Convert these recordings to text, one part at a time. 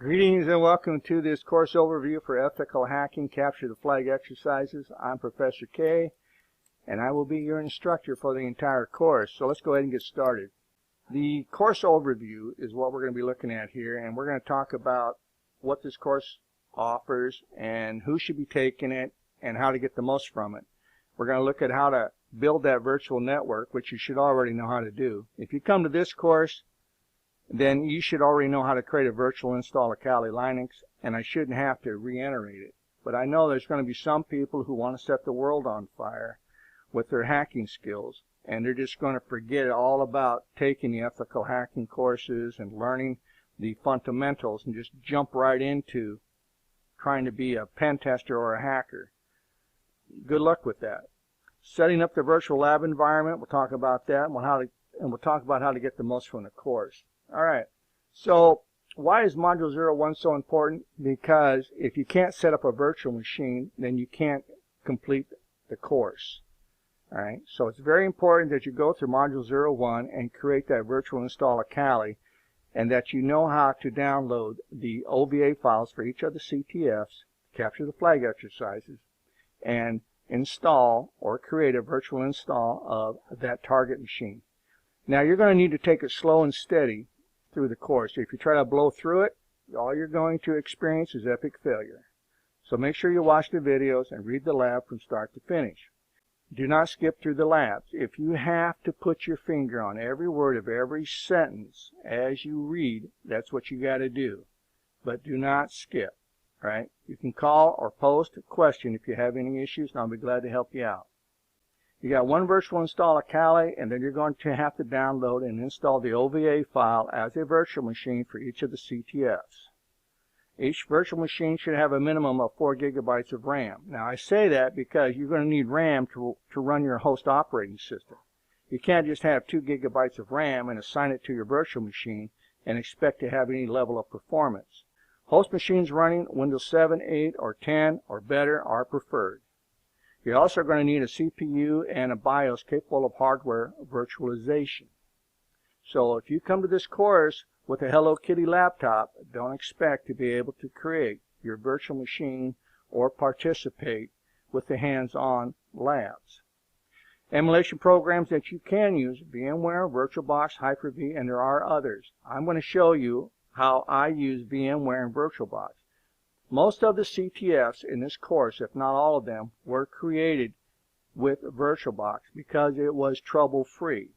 Greetings and welcome to this course overview for ethical hacking capture the flag exercises. I'm Professor K, and I will be your instructor for the entire course. So let's go ahead and get started. The course overview is what we're going to be looking at here, and we're going to talk about what this course offers and who should be taking it and how to get the most from it. We're going to look at how to build that virtual network, which you should already know how to do. If you come to this course, then you should already know how to create a virtual install of Kali Linux, and I shouldn't have to reiterate it. But I know there's going to be some people who want to set the world on fire with their hacking skills, and they're just going to forget all about taking the ethical hacking courses and learning the fundamentals and just jump right into trying to be a pen tester or a hacker. Good luck with that. Setting up the virtual lab environment, we'll talk about that, and we'll talk about how to get the most from the course. All right, so why is Module 01 so important? Because if you can't set up a virtual machine, then you can't complete the course. All right, so it's very important that you go through Module 01 and create that virtual install of Kali, and that you know how to download the OVA files for each of the Ctfs, capture the flag exercises, and install or create a virtual install of that target machine. Now you're going to need to take it slow and steady through the course. If you try to blow through it, all you're going to experience is epic failure. So make sure you watch the videos and read the lab from start to finish. Do not skip through the labs. If you have to put your finger on every word of every sentence as you read, that's what you got to do. But do not skip, right? You can call or post a question if you have any issues, and I'll be glad to help you out. You got one virtual install of Kali, and then you're going to have to download and install the OVA file as a virtual machine for each of the Ctfs. Each virtual machine should have a minimum of 4 gigabytes of RAM. Now I say that because you're going to need RAM to run your host operating system. You can't just have 2 gigabytes of RAM and assign it to your virtual machine and expect to have any level of performance. Host machines running Windows 7, 8, or 10 or better are preferred. You're also going to need a CPU and a BIOS capable of hardware virtualization. So if you come to this course with a Hello Kitty laptop, don't expect to be able to create your virtual machine or participate with the hands-on labs. Emulation programs that you can use: VMware, Virtualbox, Hyper-V, and there are others. I'm going to show you how I use VMware and Virtualbox. Most of the Ctfs in this course, if not all of them, were created with Virtualbox because it was trouble-free.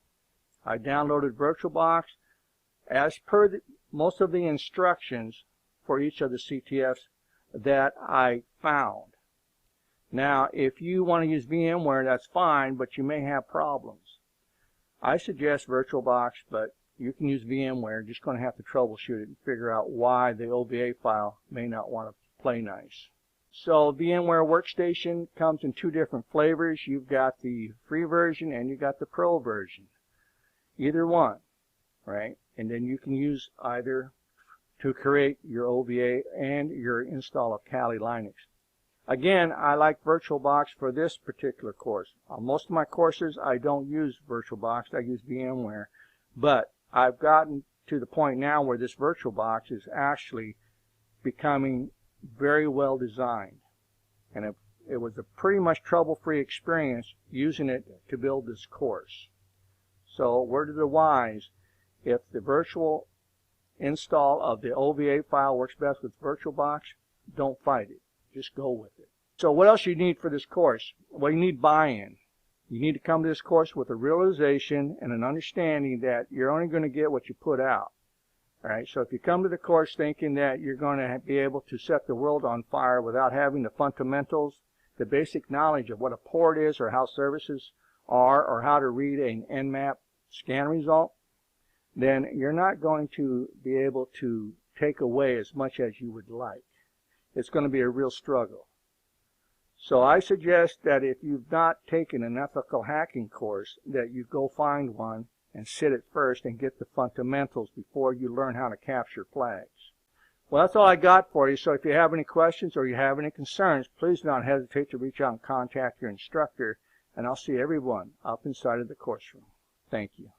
I downloaded Virtualbox as per most of the instructions for each of the Ctfs that I found. Now, if you want to use VMware, that's fine, but you may have problems. I suggest Virtualbox, but you can use VMware. You're just going to have to troubleshoot it and figure out why the OVA file may not want to play nice. So Vmware Workstation comes in 2 different flavors. You've got the free version and you got the pro version. Either one, right? And then you can use either to create your OVA and your install of Kali Linux. Again, I like Virtualbox for this particular course. On most of my courses, I don't use Virtualbox. I use VMware. But I've gotten to the point now where this Virtualbox is actually becoming very well designed, and it was a pretty much trouble-free experience using it to build this course. So word to the wise, if the virtual install of the OVA file works best with Virtualbox, don't fight it, just go with it. So what else you need for this course? Well, you need buy-in. You need to come to this course with a realization and an understanding that you're only going to get what you put out. All right, so if you come to the course thinking that you're going to be able to set the world on fire without having the fundamentals, the basic knowledge of what a port is or how services are or how to read an Nmap Scan result, then you're not going to be able to take away as much as you would like. It's going to be a real struggle. So I suggest that if you've not taken an ethical hacking course, that you go find one and sit it first and get the fundamentals before you learn how to capture flags. Well, that's all I got for you. So if you have any questions or you have any concerns, please don't hesitate to reach out and contact your instructor, and I'll see everyone up inside of the course room. Thank you.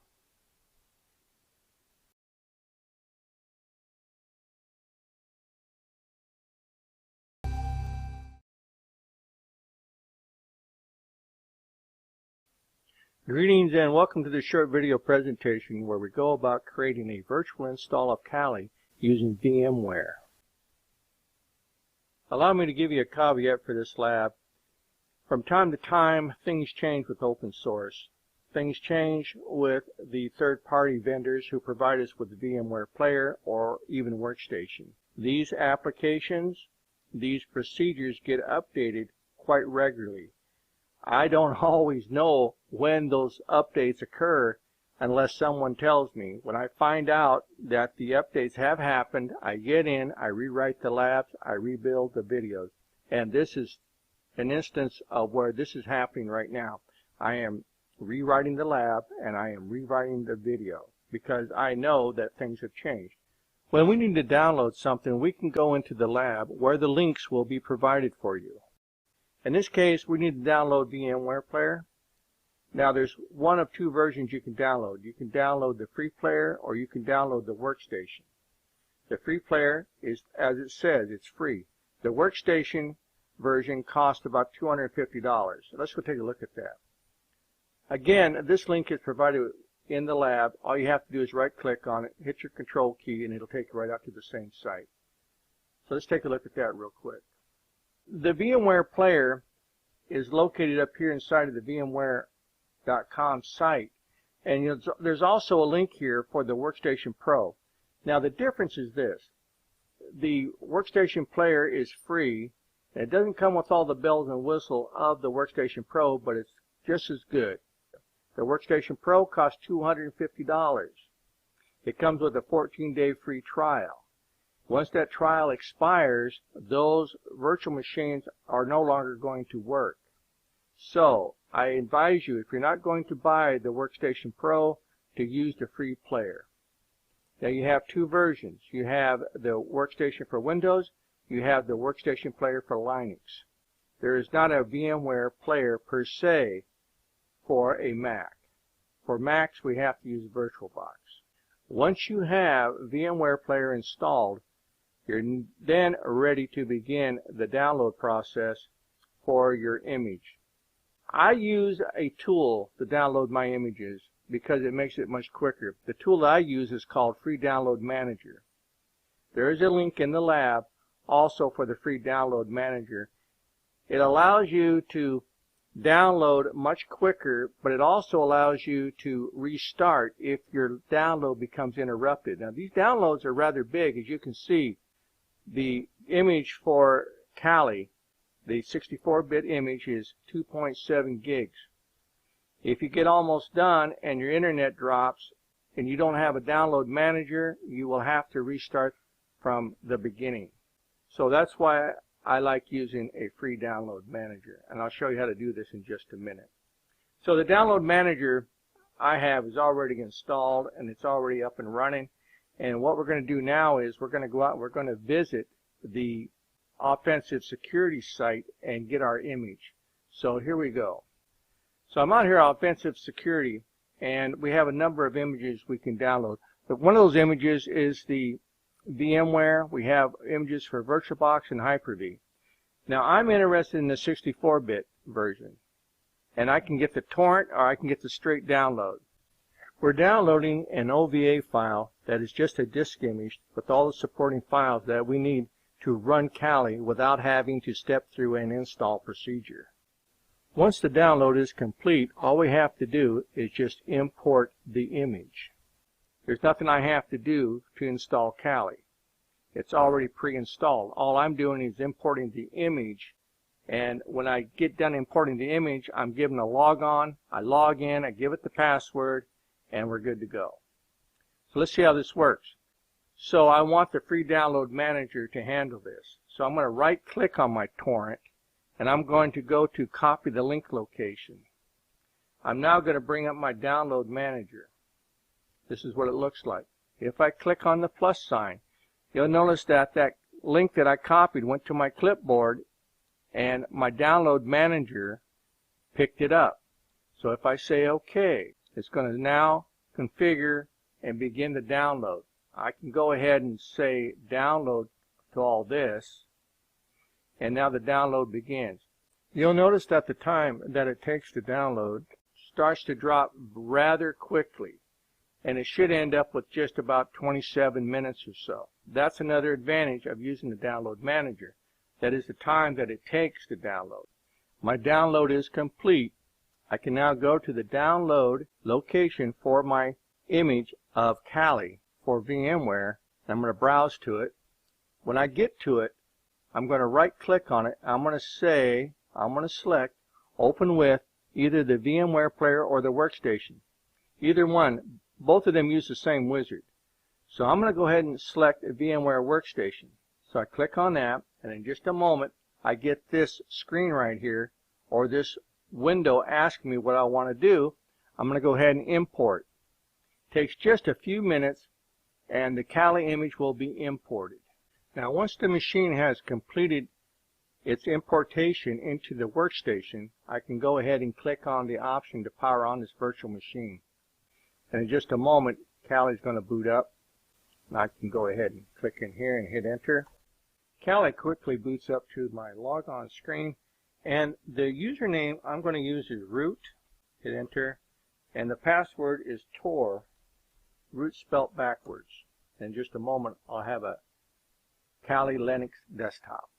Greetings and welcome to this short video presentation where we go about creating a virtual install of Kali using VMware. Allow me to give you a caveat for this lab. From time to time, things change with open source. Things change with the third-party vendors who provide us with the Vmware Player or even Workstation. These applications, these procedures get updated quite regularly. I don't always know when those updates occur unless someone tells me. When I find out that the updates have happened, I get in, I rewrite the labs, I rebuild the videos. And this is an instance of where this is happening right now. I am rewriting the lab and I am rewriting the video because I know that things have changed. When we need to download something, we can go into the lab where the links will be provided for you. In this case, we need to download Vmware Player. Now, there's one of two versions you can download. You can download the free player or you can download the workstation. The free player is, as it says, it's free. The workstation version costs about $250. Let's go take a look at that. Again, this link is provided in the lab. All you have to do is right-click on it, hit your control key, and it'll take you right out to the same site. So let's take a look at that real quick. The VMware Player is located up here inside of the VMware.com site, and there's also a link here for the Workstation Pro. Now the difference is this: the Workstation Player is free, and it doesn't come with all the bells and whistles of the Workstation Pro, but it's just as good. The Workstation Pro costs $250. It comes with a 14-day free trial. Once that trial expires, those virtual machines are no longer going to work. So, I advise you, if you're not going to buy the Workstation Pro, to use the free player. Now you have two versions. You have the Workstation for Windows, you have the Workstation Player for Linux. There is not a VMware Player per se for a Mac. For Macs, we have to use VirtualBox. Once you have VMware Player installed, you're then ready to begin the download process for your image. I use a tool to download my images because it makes it much quicker. The tool I use is called Free Download Manager. There is a link in the lab also for the Free Download Manager. It allows you to download much quicker, but it also allows you to restart if your download becomes interrupted. Now these downloads are rather big. As you can see, the image for Kali, the 64-bit image, is 2.7 gigs. If you get almost done and your internet drops and you don't have a download manager, you will have to restart from the beginning. So that's why I like using a free download manager, and I'll show you how to do this in just a minute. So the download manager I have is already installed and it's already up and running. And what we're going to do now is we're going to go out and we're going to visit the offensive security site and get our image. So here we go. So I'm out here on offensive security, and we have a number of images we can download. But one of those images is the VMware. We have images for VirtualBox and Hyper-V. Now I'm interested in the 64-bit version, and I can get the torrent or I can get the straight download. We're downloading an Ovf file that is just a disk image with all the supporting files that we need to run Kali without having to step through an install procedure. Once the download is complete, all we have to do is just import the image. There's nothing I have to do to install Kali. It's already pre-installed. All I'm doing is importing the image, and when I get done importing the image, I'm given a logon. I log in, I give it the password, and we're good to go. So let's see how this works. So I want the free download manager to handle this. So I'm going to right click on my torrent and I'm going to go to copy the link location. I'm now going to bring up my download manager. This is what it looks like. If I click on the plus sign, you'll notice that that link that I copied went to my clipboard and my download manager picked it up. So if I say OK, it's going to now configure and begin the download. I can go ahead and say download to all this, and now the download begins. You'll notice that the time that it takes to download starts to drop rather quickly, and it should end up with just about 27 minutes or so. That's another advantage of using the download manager. That is the time that it takes to download. My download is complete. I can now go to the download location for my image of Kali for VMware. I'm going to browse to it. When I get to it, I'm going to right click on it. I'm going to select open with either the VMware Player or the Workstation. Either one, both of them use the same wizard. So I'm going to go ahead and select a VMware Workstation. So I click on that, and in just a moment I get this screen right here, or this window asking me what I want to do. I'm going to go ahead and import. It takes just a few minutes and the Kali image will be imported. Now once the machine has completed its importation into the workstation, I can go ahead and click on the option to power on this virtual machine. And in just a moment, Kali is going to boot up. And I can go ahead and click in here and hit enter. Kali quickly boots up to my logon screen, and the username I'm going to use is root. Hit enter, and the password is Tor, root spelt backwards. In just a moment, I'll have a Kali Linux desktop.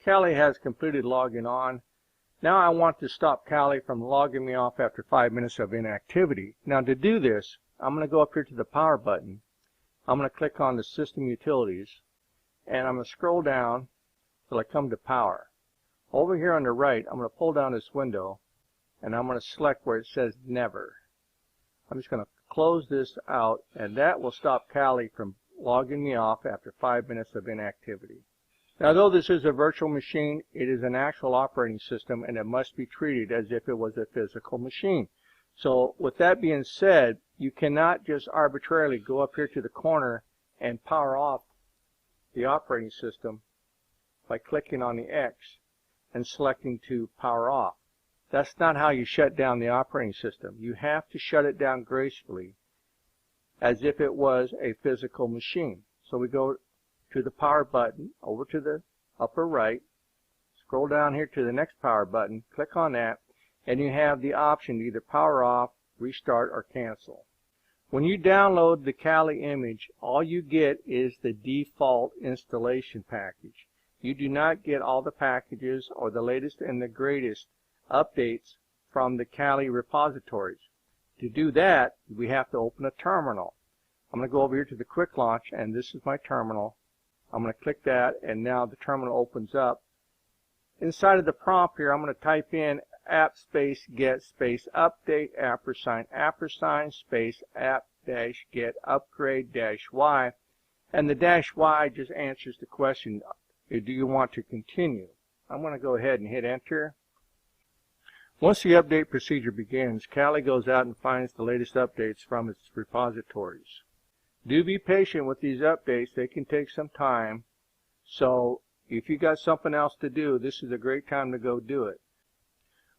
Kali has completed logging on. Now I want to stop Kali from logging me off after 5 minutes of inactivity. Now to do this, I'm going to go up here to the power button. I'm going to click on the system utilities, and I'm going to scroll down till I come to power. Over here on the right, I'm going to pull down this window, and I'm going to select where it says never. I'm just going to close this out, and that will stop Kali from logging me off after 5 minutes of inactivity. Now, though this is a virtual machine, it is an actual operating system, and it must be treated as if it was a physical machine. So with that being said, you cannot just arbitrarily go up here to the corner and power off the operating system by clicking on the X and selecting to power off. That's not how you shut down the operating system. You have to shut it down gracefully as if it was a physical machine. So we go to the power button over to the upper right, scroll down here to the next power button, click on that, and you have the option to either power off, restart, or cancel. When you download the Kali image, all you get is the default installation package. You do not get all the packages or the latest and the greatest updates from the Kali repositories. To do that, we have to open a terminal. I'm going to go over here to the quick launch, and this is my terminal. I'm going to click that, and now the terminal opens up. Inside of the prompt here, I'm going to type in app space get space update ampersand space app dash get upgrade dash y, and the dash y just answers the question, do you want to continue? I'm going to go ahead and hit enter. Once the update procedure begins, Kali goes out and finds the latest updates from its repositories. Do be patient with these updates. They can take some time. So if you got something else to do, this is a great time to go do it.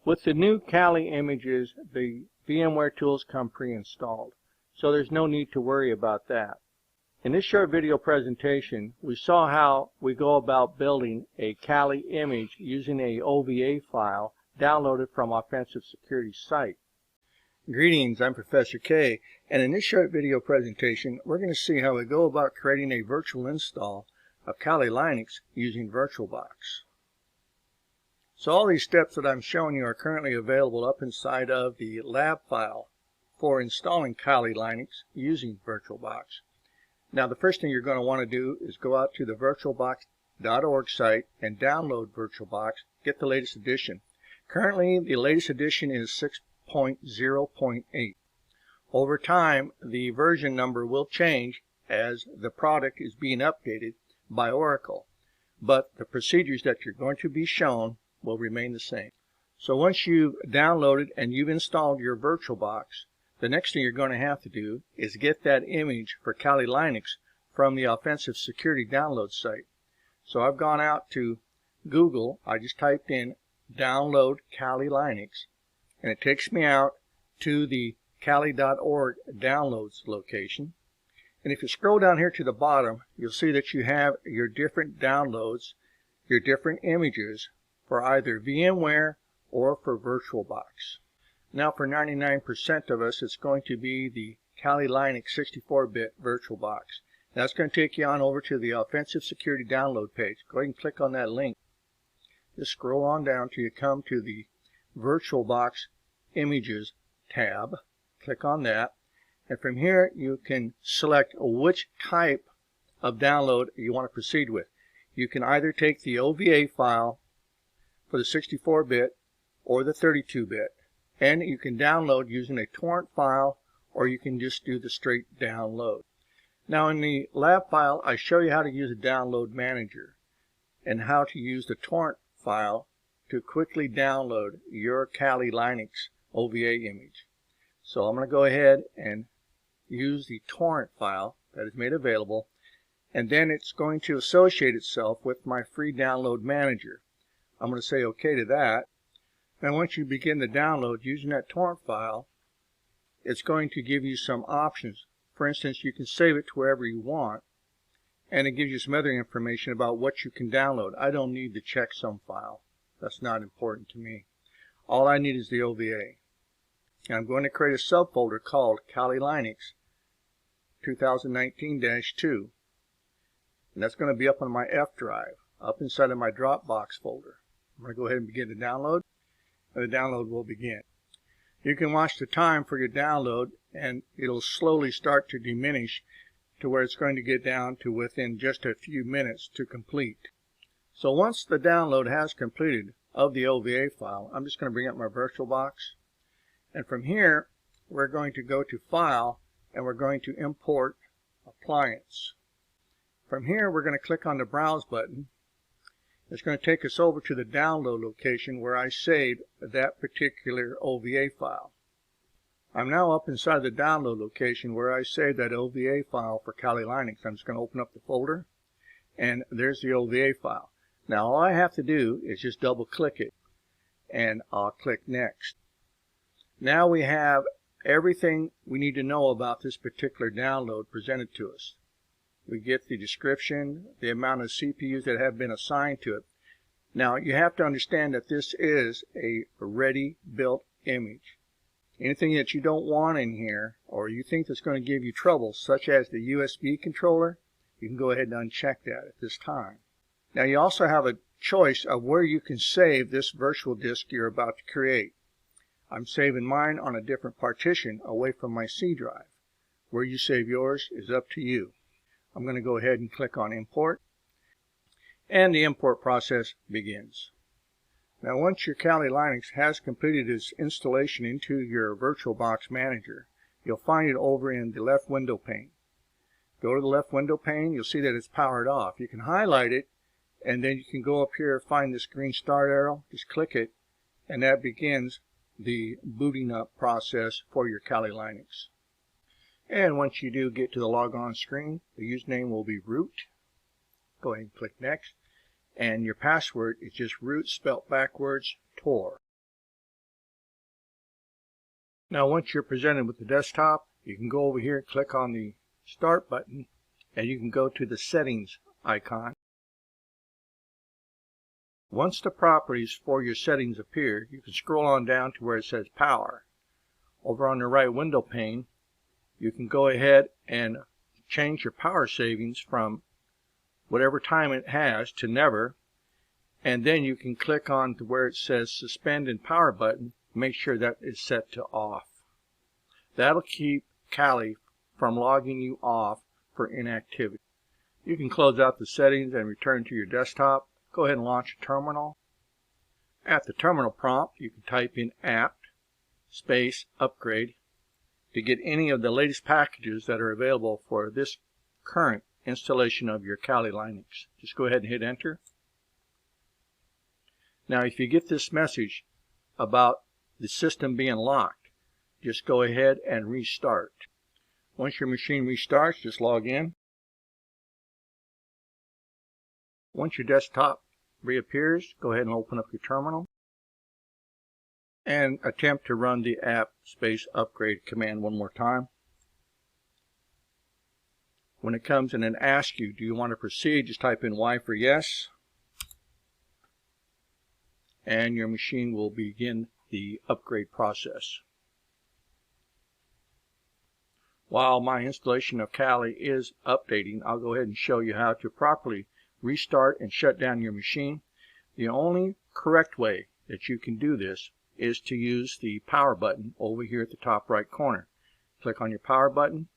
With the new Kali images, the VMware tools come pre-installed, so there's no need to worry about that. In this short video presentation, we saw how we go about building a Kali image using a OVA file downloaded from Offensive Security's site. Greetings, I'm Professor K, and in this short video presentation, we're going to see how we go about creating a virtual install of Kali Linux using Virtualbox. So all these steps that I'm showing you are currently available up inside of the lab file for installing Kali Linux using Virtualbox. Now the first thing you're going to want to do is go out to the virtualbox.org site and download Virtualbox, get the latest edition. Currently the latest edition is 6.0.8. Over time the version number will change as the product is being updated by Oracle, but the procedures that you're going to be shown will remain the same. So once you've downloaded and you've installed your Virtualbox, the next thing you're going to have to do is get that image for Kali Linux from the Offensive Security download site. So I've gone out to Google, I just typed in download Kali Linux, and it takes me out to the Kali.org downloads location. And if you scroll down here to the bottom, you'll see that you have your different downloads, your different images for either VMware or for Virtualbox. Now for 99% of us, it's going to be the Kali Linux 64-bit VirtualBox. That's going to take you on over to the Offensive Security download page. Go ahead and click on that link. Just scroll on down till you come to the VirtualBox Images tab. Click on that. And from here, you can select which type of download you want to proceed with. You can either take the OVA file for the 64-bit or the 32-bit. And you can download using a torrent file, or you can just do the straight download. Now in the lab file, I show you how to use a download manager and how to use the torrent file to quickly download your Kali Linux OVA image. So I'm going to go ahead and use the torrent file that is made available, and then it's going to associate itself with my free download manager. I'm going to say OK to that. Now once you begin the download using that torrent file, it's going to give you some options. For instance, you can save it to wherever you want, and it gives you some other information about what you can download. I don't need the checksum file. That's not important to me. All I need is the OVA. And I'm going to create a subfolder called Kali Linux 2019-2. And that's going to be up on my F drive, up inside of my Dropbox folder. I'm going to go ahead and begin the download, and the download will begin. You can watch the time for your download, and it'll slowly start to diminish to where it's going to get down to within just a few minutes to complete. So once the download has completed of the OVA file, I'm just going to bring up my VirtualBox. And from here, we're going to go to File, and we're going to import Appliance. From here, we're going to click on the Browse button. It's going to take us over to the download location where I saved that particular OVA file. I'm now up inside the download location where I saved that OVA file for Kali Linux. I'm just going to open up the folder, and there's the OVA file. Now all I have to do is just double click it, and I'll click Next. Now we have everything we need to know about this particular download presented to us. We get the description, the amount of CPUs that have been assigned to it. Now you have to understand that this is a ready built image. Anything that you don't want in here, or you think that's going to give you trouble, such as the USB controller, you can go ahead and uncheck that at this time. Now you also have a choice of where you can save this virtual disk you're about to create. I'm saving mine on a different partition away from my C drive. Where you save yours is up to you. I'm going to go ahead and click on Import, and the import process begins. Now once your Kali Linux has completed its installation into your VirtualBox manager, you'll find it over in the left window pane. Go to the left window pane, you'll see that it's powered off. You can highlight it, and then you can go up here, find this green start arrow, just click it, and that begins the booting up process for your Kali Linux. And once you do get to the logon screen, the username will be root. Go ahead and click Next. And your password is just root spelt backwards, Tor. Now once you're presented with the desktop, you can go over here and click on the Start button, and you can go to the Settings icon. Once the properties for your settings appear, you can scroll on down to where it says Power. Over on the right window pane, you can go ahead and change your power savings from whatever time it has to never, and then you can click on to where it says Suspend and Power button. Make sure that is set to off. That'll keep Kali from logging you off for inactivity. You can close out the settings and return to your desktop. Go ahead and launch a terminal. At the terminal prompt, you can type in apt space upgrade to get any of the latest packages that are available for this current installation of your Kali Linux. Just go ahead and hit enter. Now if you get this message about the system being locked, just go ahead and restart. Once your machine restarts, just log in. Once your desktop reappears, go ahead and open up your terminal and attempt to run the apt space upgrade command one more time. When it comes in and asks you, do you want to proceed, just type in Y for yes, and your machine will begin the upgrade process. While my installation of Kali is updating, I'll go ahead and show you how to properly restart and shut down your machine. The only correct way that you can do this is to use the power button over here at the top right corner. Click on your power button,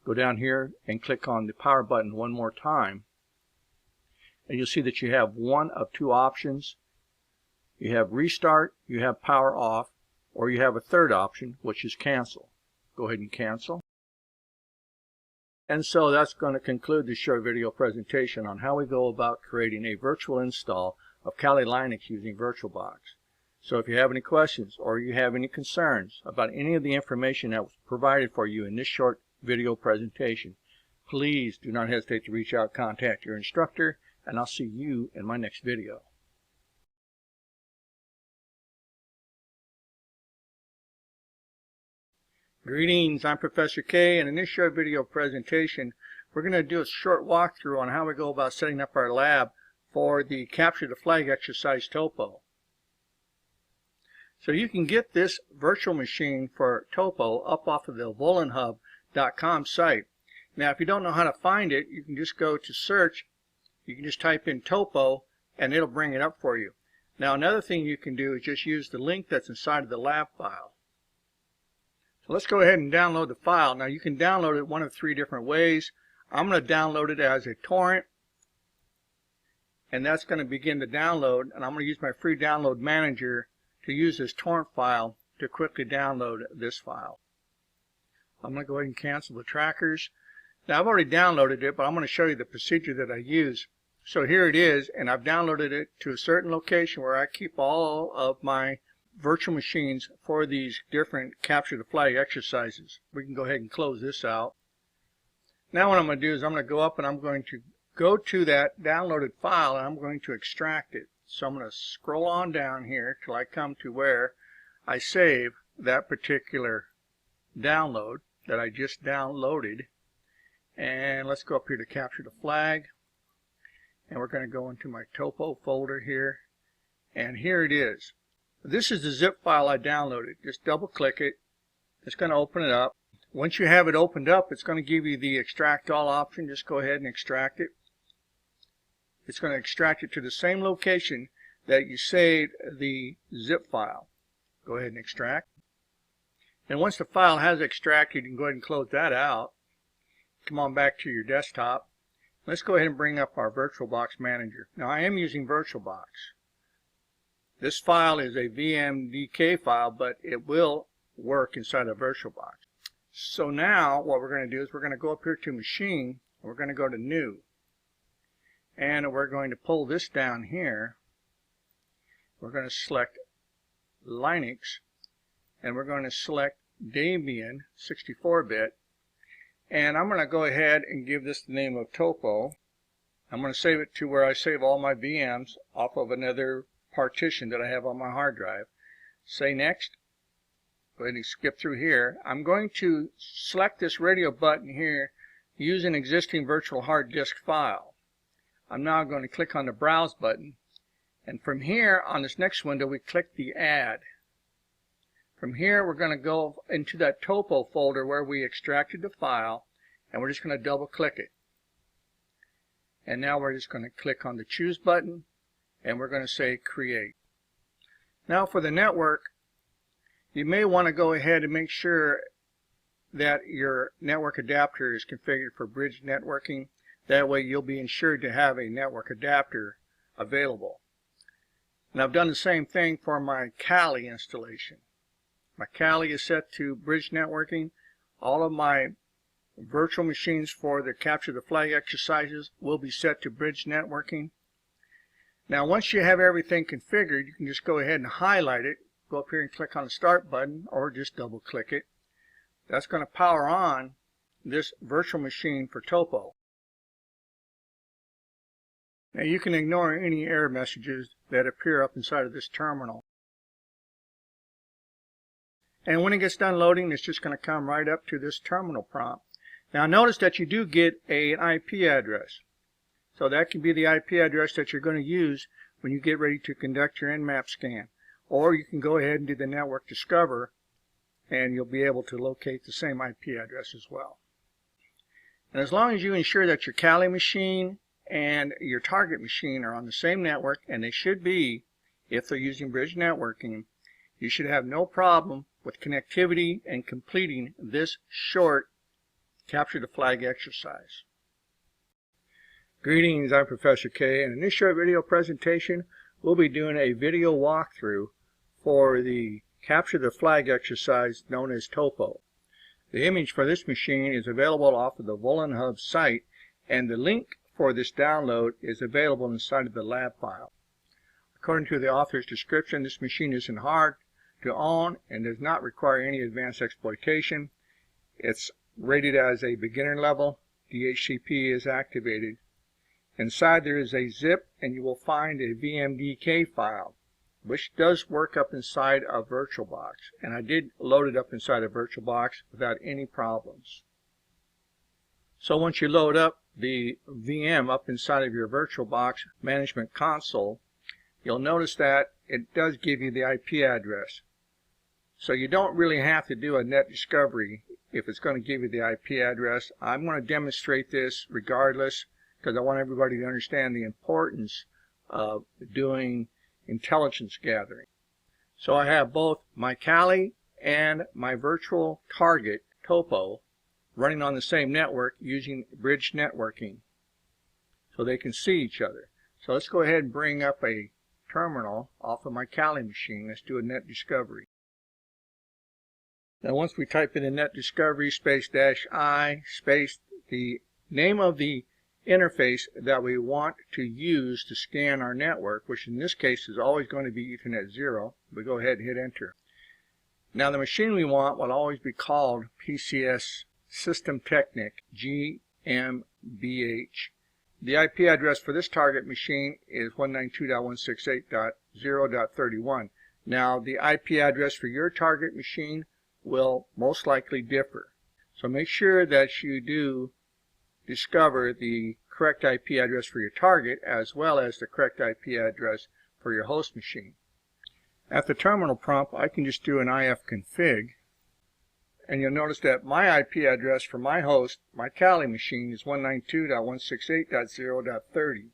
go down here and click on the power button one more time, and you'll see that you have one of two options. You have restart, you have power off, or you have a third option, which is cancel. Go ahead and cancel. And so that's going to conclude this short video presentation on how we go about creating a virtual install of Kali Linux using Virtualbox. So if you have any questions or you have any concerns about any of the information that was provided for you in this short video presentation, please do not hesitate to reach out, contact your instructor, and I'll see you in my next video. Greetings, I'm Professor K, and in this short video presentation we're going to do a short walkthrough on how we go about setting up our lab for the Capture the Flag exercise Toppo. So you can get this virtual machine for Toppo up off of the volanhub.com site. Now if you don't know how to find it, you can just go to search, you can just type in Toppo and it'll bring it up for you. Now another thing you can do is just use the link that's inside of the lab file. So let's go ahead and download the file. Now you can download it one of three different ways. I'm going to download it as a torrent, and that's going to begin the download, and I'm going to use my free download manager to use this torrent file to quickly download this file. I'm going to go ahead and cancel the trackers. Now I've already downloaded it, but I'm going to show you the procedure that I use. So here it is, and I've downloaded it to a certain location where I keep all of my virtual machines for these different Capture the Flag exercises. We can go ahead and close this out. Now what I'm going to do is I'm going to go up and I'm going to go to that downloaded file and I'm going to extract it. So I'm going to scroll on down here till I come to where I save that particular download that I just downloaded. And let's go up here to Capture the Flag, and we're going to go into my Toppo folder here, and here it is. This is the zip file I downloaded. Just double click it. It's going to open it up. Once you have it opened up, it's going to give you the extract all option. Just go ahead and extract it. It's going to extract it to the same location that you saved the zip file. Go ahead and extract. And once the file has extracted, you can go ahead and close that out. Come on back to your desktop. Let's go ahead and bring up our Virtualbox manager. Now I am using Virtualbox. This file is a VMDK file, but it will work inside of Virtualbox. So now what we're going to do is we're going to go up here to Machine, and we're going to go to New. And we're going to pull this down here. We're going to select Linux, and we're going to select Debian 64-bit. And I'm going to go ahead and give this the name of Toppo. I'm going to save it to where I save all my VMs off of another partition that I have on my hard drive. Say next. Go ahead and skip through here. I'm going to select this radio button here, use an existing virtual hard disk file. I'm now going to click on the Browse button, and from here on this next window we click the Add. From here we're going to go into that Toppo folder where we extracted the file, and we're just going to double click it. And now we're just going to click on the Choose button, and we're going to say Create. Now for the network, you may want to go ahead and make sure that your network adapter is configured for bridge networking. That way you'll be ensured to have a network adapter available. And I've done the same thing for my Kali installation. My Kali is set to bridge networking. All of my virtual machines for the Capture the Flag exercises will be set to bridge networking. Now once you have everything configured, you can just go ahead and highlight it. Go up here and click on the Start button, or just double click it. That's going to power on this virtual machine for Toppo. Now you can ignore any error messages that appear up inside of this terminal. And when it gets done loading, it's just going to come right up to this terminal prompt. Now notice that you do get an IP address. So that can be the IP address that you're going to use when you get ready to conduct your Nmap scan. or you can go ahead and do the network discover, and you'll be able to locate the same IP address as well. And as long as you ensure that your Kali machine and your target machine are on the same network, and they should be if they're using bridge networking, you should have no problem with connectivity and completing this short capture the flag exercise. Greetings, I'm Professor K, and in this short video presentation we'll be doing a video walkthrough for the capture the flag exercise known as Toppo. The image for this machine is available off of the Volunhub site, and the link for this download is available inside of the lab file. According to the author's description, this machine isn't hard to own and does not require any advanced exploitation. It's rated as a beginner level. DHCP is activated. Inside there is a zip, and you will find a VMDK file, which does work up inside of Virtualbox, and I did load it up inside of Virtualbox without any problems. So once you load up the VM up inside of your Virtualbox management console, you'll notice that it does give you the IP address. So you don't really have to do a net discovery if it's going to give you the IP address. I'm going to demonstrate this regardless, because I want everybody to understand the importance of doing intelligence gathering. So I have both my Kali and my virtual target, Toppo, running on the same network using bridge networking so they can see each other. So let's go ahead and bring up a terminal off of my Kali machine. Let's do a net discovery. Now once we type in the net discovery space -I space the name of the interface that we want to use to scan our network, which in this case is always going to be Ethernet 0. We go ahead and hit enter. Now the machine we want will always be called PCS System Technic GmbH. The IP address for this target machine is 192.168.0.31. Now the IP address for your target machine will most likely differ. So make sure that you do discover the correct IP address for your target as well as the correct IP address for your host machine. At the terminal prompt, I can just do an ifconfig, and you'll notice that my IP address for my host, my Kali machine, is 192.168.0.30.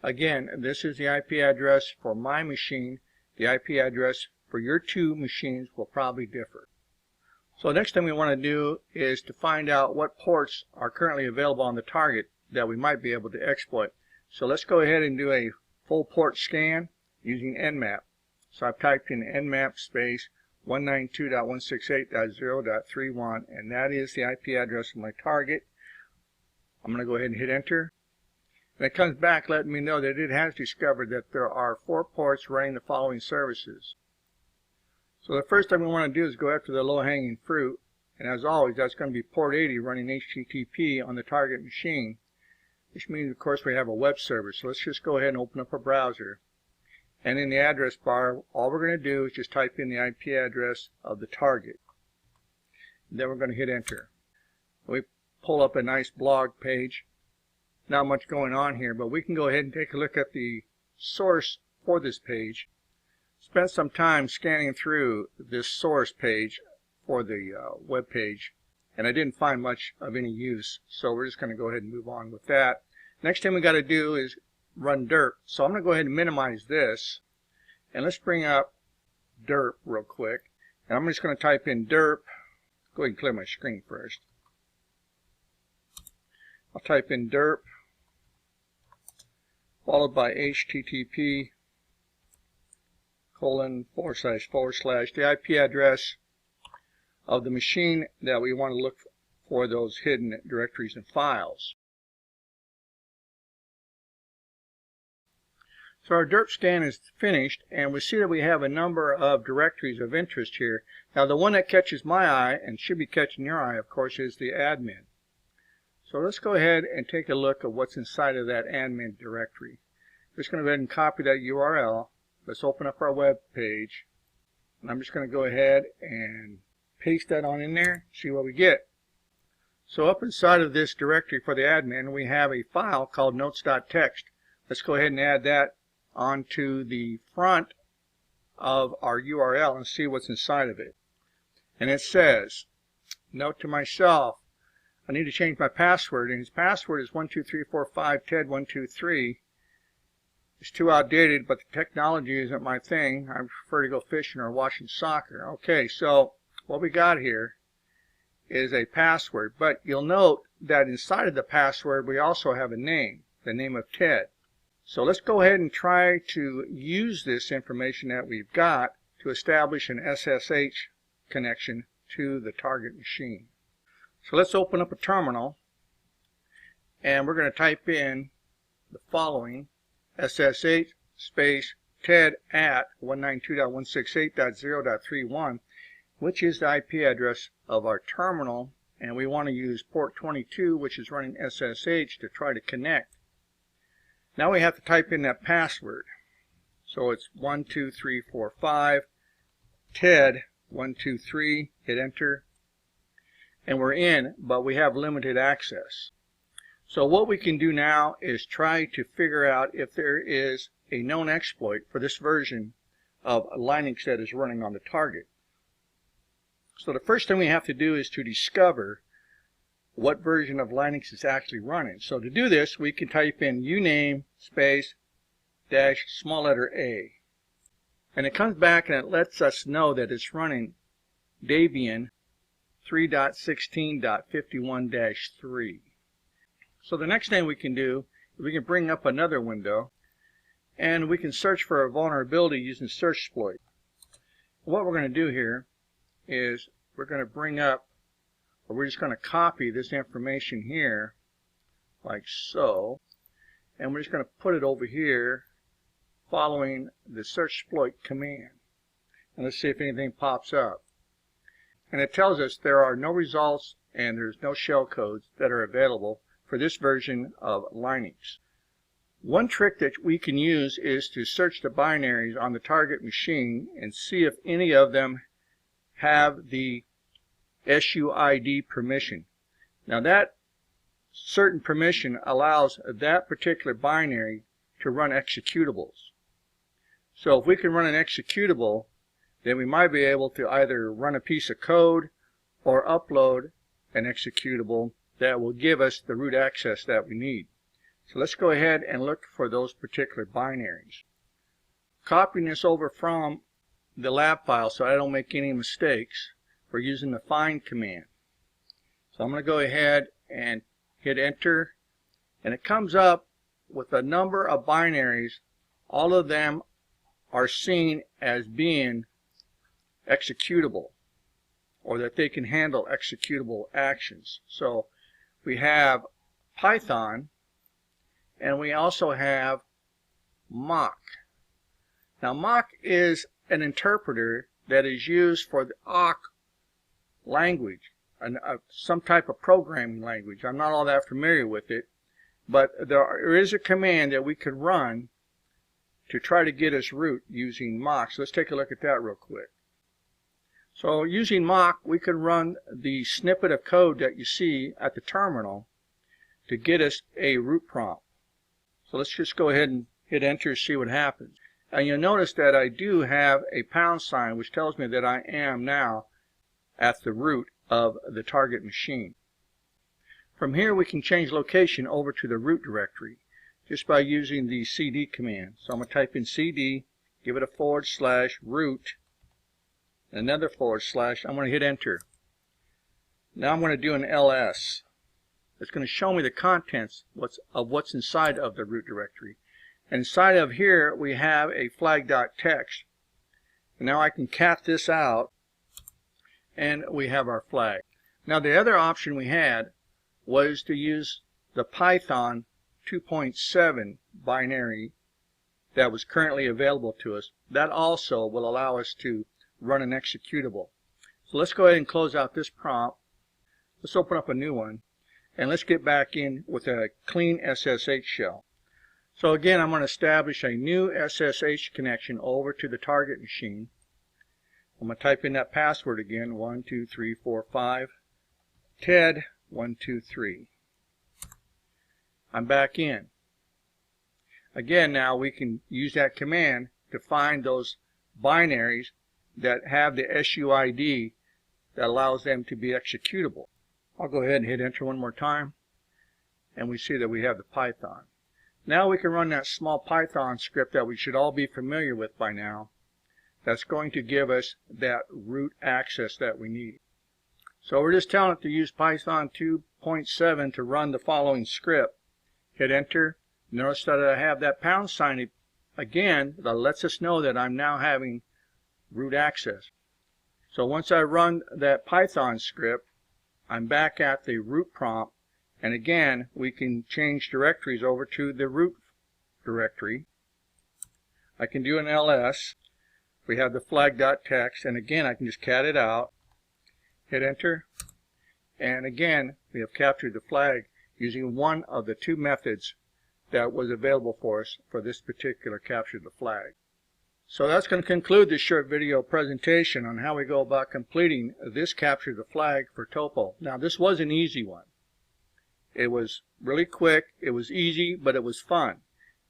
Again, this is the IP address for my machine. The IP address for your two machines will probably differ. So next thing we want to do is to find out what ports are currently available on the target that we might be able to exploit. So let's go ahead and do a full port scan using Nmap. So I've typed in Nmap space 192.168.0.31, and that is the IP address of my target. I'm going to go ahead and hit enter. And it comes back letting me know that it has discovered that there are 4 ports running the following services. So the first thing we want to do is go after the low-hanging fruit, and as always that's going to be port 80 running HTTP on the target machine, which means of course we have a web server. So let's just go ahead and open up a browser, and in the address bar all we're going to do is just type in the IP address of the target, and then we're going to hit enter. We pull up a nice blog page. Not much going on here, but we can go ahead and take a look at the source for this page. Spent some time scanning through this source page for the web page, and I didn't find much of any use, so we're just going to go ahead and move on with that. Next thing we got to do is run derp. So I'm going to go ahead and minimize this, and let's bring up derp real quick, and I'm just going to type in derp. Go ahead and clear my screen first. I'll type in derp followed by http:// the IP address of the machine that we want to look for those hidden directories and files. So our derp scan is finished, and we see that we have a number of directories of interest here. Now the one that catches my eye, and should be catching your eye of course, is the admin. So let's go ahead and take a look at what's inside of that admin directory. I'm just going to go ahead and copy that URL. Let's open up our web page, and I'm just going to go ahead and paste that on in there, see what we get. So up inside of this directory for the admin, we have a file called notes.txt. Let's go ahead and add that onto the front of our URL and see what's inside of it. And it says, note to myself, I need to change my password, and his password is 12345 Ted123. It's too outdated, but the technology isn't my thing. I prefer to go fishing or watching soccer. Okay, so what we got here is a password, but you'll note that inside of the password we also have a name, the name of Ted. So let's go ahead and try to use this information that we've got to establish an SSH connection to the target machine. So let's open up a terminal, and we're going to type in the following: SSH space TED at 192.168.0.31, which is the IP address of our terminal, and we want to use port 22, which is running SSH, to try to connect. Now we have to type in that password. So it's 12345 TED123, hit enter, and we're in, but we have limited access. So what we can do now is try to figure out if there is a known exploit for this version of Linux that is running on the target. So the first thing we have to do is to discover what version of Linux is actually running. So to do this, we can type in uname space dash small letter A. And it comes back and it lets us know that it's running Debian 3.16.51-3. So the next thing we can do is we can bring up another window and we can search for a vulnerability using search exploit. What we're going to do here is we're going to bring up, or we're just going to copy this information here like so, and we're just going to put it over here following the search exploit command. And let's see if anything pops up. And it tells us there are no results and there's no shellcodes that are available for this version of Linux. One trick that we can use is to search the binaries on the target machine and see if any of them have the SUID permission. Now that certain permission allows that particular binary to run executables. So if we can run an executable, then we might be able to either run a piece of code or upload an executable that will give us the root access that we need. So let's go ahead and look for those particular binaries. Copying this over from the lab file so I don't make any mistakes, we're using the find command. So I'm going to go ahead and hit enter, and it comes up with a number of binaries. All of them are seen as being executable, or that they can handle executable actions. So we have Python, and we also have mock. Now mock is an interpreter that is used for the awk language, some type of programming language. I'm not all that familiar with it, but there is a command that we could run to try to get us root using mock. So let's take a look at that real quick. So using mock, we can run the snippet of code that you see at the terminal to get us a root prompt. So let's just go ahead and hit enter, see what happens. And you'll notice that I do have a pound sign, which tells me that I am now at the root of the target machine. From here we can change location over to the root directory just by using the cd command. So I'm going to type in cd, give it a /root, another /. I'm going to hit enter. Now I'm going to do an ls. It's going to show me the contents of what's inside of the root directory. Inside of here we have a flag.txt. Now I can cat this out and we have our flag. Now the other option we had was to use the Python 2.7 binary that was currently available to us. That also will allow us to run an executable. So let's go ahead and close out this prompt. Let's open up a new one, and let's get back in with a clean SSH shell. So again, I'm going to establish a new SSH connection over to the target machine. I'm going to type in that password again, 12345 TED123. I'm back in. Again, now we can use that command to find those binaries that have the SUID that allows them to be executable. I'll go ahead and hit enter one more time, and we see that we have the Python. Now we can run that small Python script that we should all be familiar with by now. That's going to give us that root access that we need. So we're just telling it to use Python 2.7 to run the following script. Hit enter. Notice that I have that pound sign again that lets us know that I'm now having root access. So once I run that Python script, I'm back at the root prompt, and again we can change directories over to the root directory. I can do an ls. We have the flag.txt, and again I can just cat it out, hit enter, and again we have captured the flag using one of the two methods that was available for us for this particular capture the flag. So that's going to conclude this short video presentation on how we go about completing this capture the flag for Toppo. Now this was an easy one. It was really quick, it was easy, but it was fun.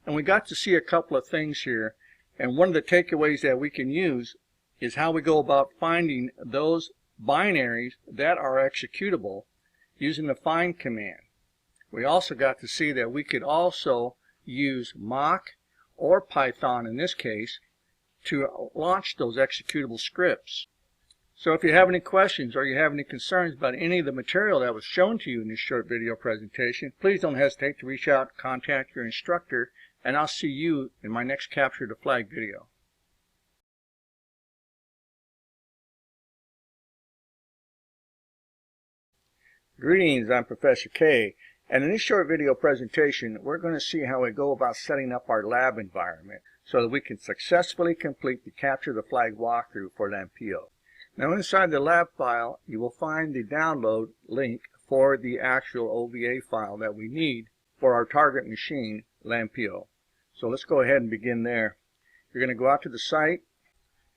And we got to see a couple of things here. And one of the takeaways that we can use is how we go about finding those binaries that are executable using the find command. We also got to see that we could also use mock or Python in this case to launch those executable scripts. So if you have any questions or you have any concerns about any of the material that was shown to you in this short video presentation, please don't hesitate to reach out, contact your instructor, and I'll see you in my next Capture the Flag video. Greetings, I'm Professor K, and in this short video presentation we're going to see how we go about setting up our lab environment so that we can successfully complete the Capture the Flag walkthrough for Lampiao. Now inside the lab file you will find the download link for the actual OVA file that we need for our target machine, Lampiao. So let's go ahead and begin there. You're going to go out to the site,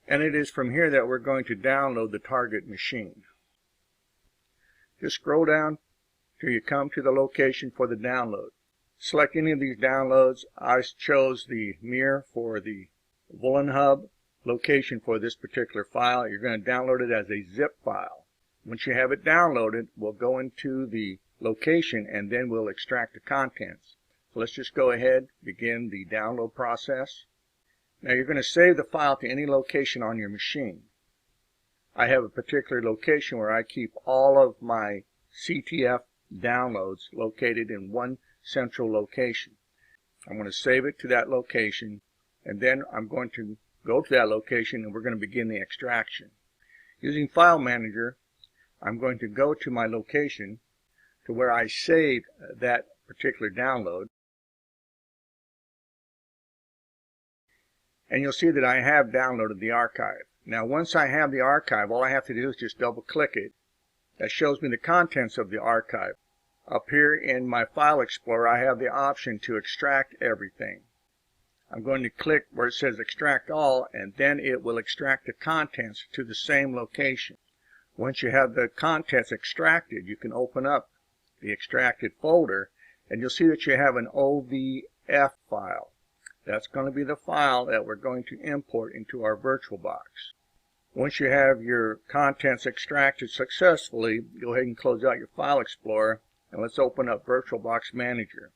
and it is from here that we're going to download the target machine. Just scroll down till you come to the location for the download. Select any of these downloads. I chose the mirror for the Woolen Hub location for this particular file. You're going to download it as a zip file. Once you have it downloaded, we'll go into the location and then we'll extract the contents. So let's just go ahead, begin the download process. Now you're going to save the file to any location on your machine. I have a particular location where I keep all of my Ctf downloads located in one central location. I'm going to save it to that location, and then I'm going to go to that location and we're going to begin the extraction. Using File Manager, I'm going to go to my location to where I saved that particular download. And you'll see that I have downloaded the archive. Now once I have the archive, all I have to do is just double click it. That shows me the contents of the archive. Up here in my File Explorer I have the option to extract everything. I'm going to click where it says extract all, and then it will extract the contents to the same location. Once you have the contents extracted, you can open up the extracted folder and you'll see that you have an Ovf file. That's going to be the file that we're going to import into our Virtualbox. Once you have your contents extracted successfully, go ahead and close out your File Explorer and let's open up Virtualbox Manager.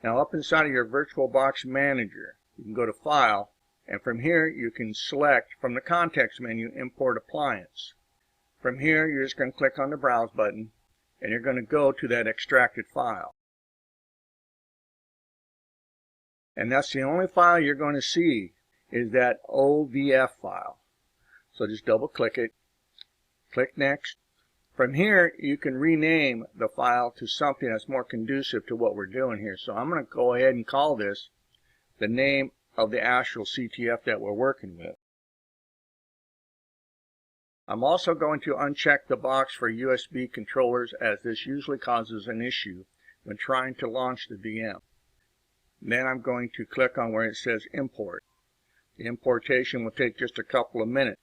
Now up inside of your Virtualbox Manager, you can go to File, and from here you can select from the context menu Import Appliance. From here you're just going to click on the Browse button and you're going to go to that extracted file. And that's the only file you're going to see is that Ovf file. So just double click it, click Next. From here you can rename the file to something that's more conducive to what we're doing here. So I'm going to go ahead and call this the name of the actual Ctf that we're working with. I'm also going to uncheck the box for USB controllers, as this usually causes an issue when trying to launch the VM. Then I'm going to click on where it says Import. The importation will take just a couple of minutes.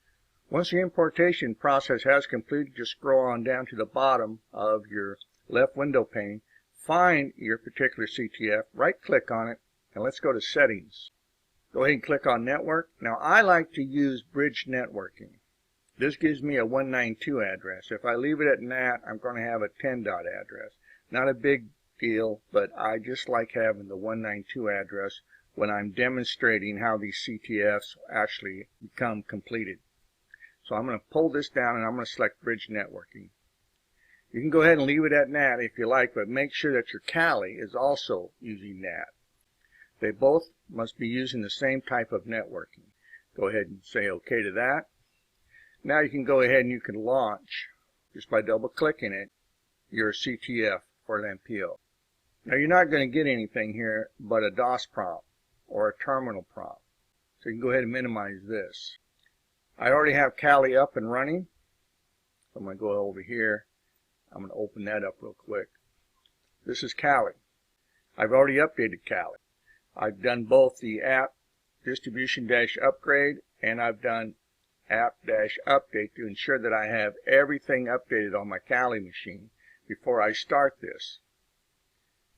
Once the importation process has completed, just scroll on down to the bottom of your left window pane, find your particular Ctf, right click on it, and let's go to Settings. Go ahead and click on Network. Now I like to use bridge networking. This gives me a 192 address. If I leave it at NAT, I'm going to have a 10 dot address. Not a big deal, but I just like having the 192 address when I'm demonstrating how these Ctfs actually become completed. So I'm going to pull this down and I'm going to select bridge networking. You can go ahead and leave it at NAT if you like, but make sure that your Kali is also using NAT. They both must be using the same type of networking. Go ahead and say OK to that. Now you can go ahead and you can launch, just by double clicking it, your Ctf for Lampiao. Now you're not going to get anything here but a DOS prompt or a terminal prompt. So you can go ahead and minimize this. I already have Kali up and running. So I'm going to go over here. I'm going to open that up real quick. This is Kali. I've already updated Kali. I've done both the app distribution-upgrade and I've done app-update to ensure that I have everything updated on my Kali machine before I start this.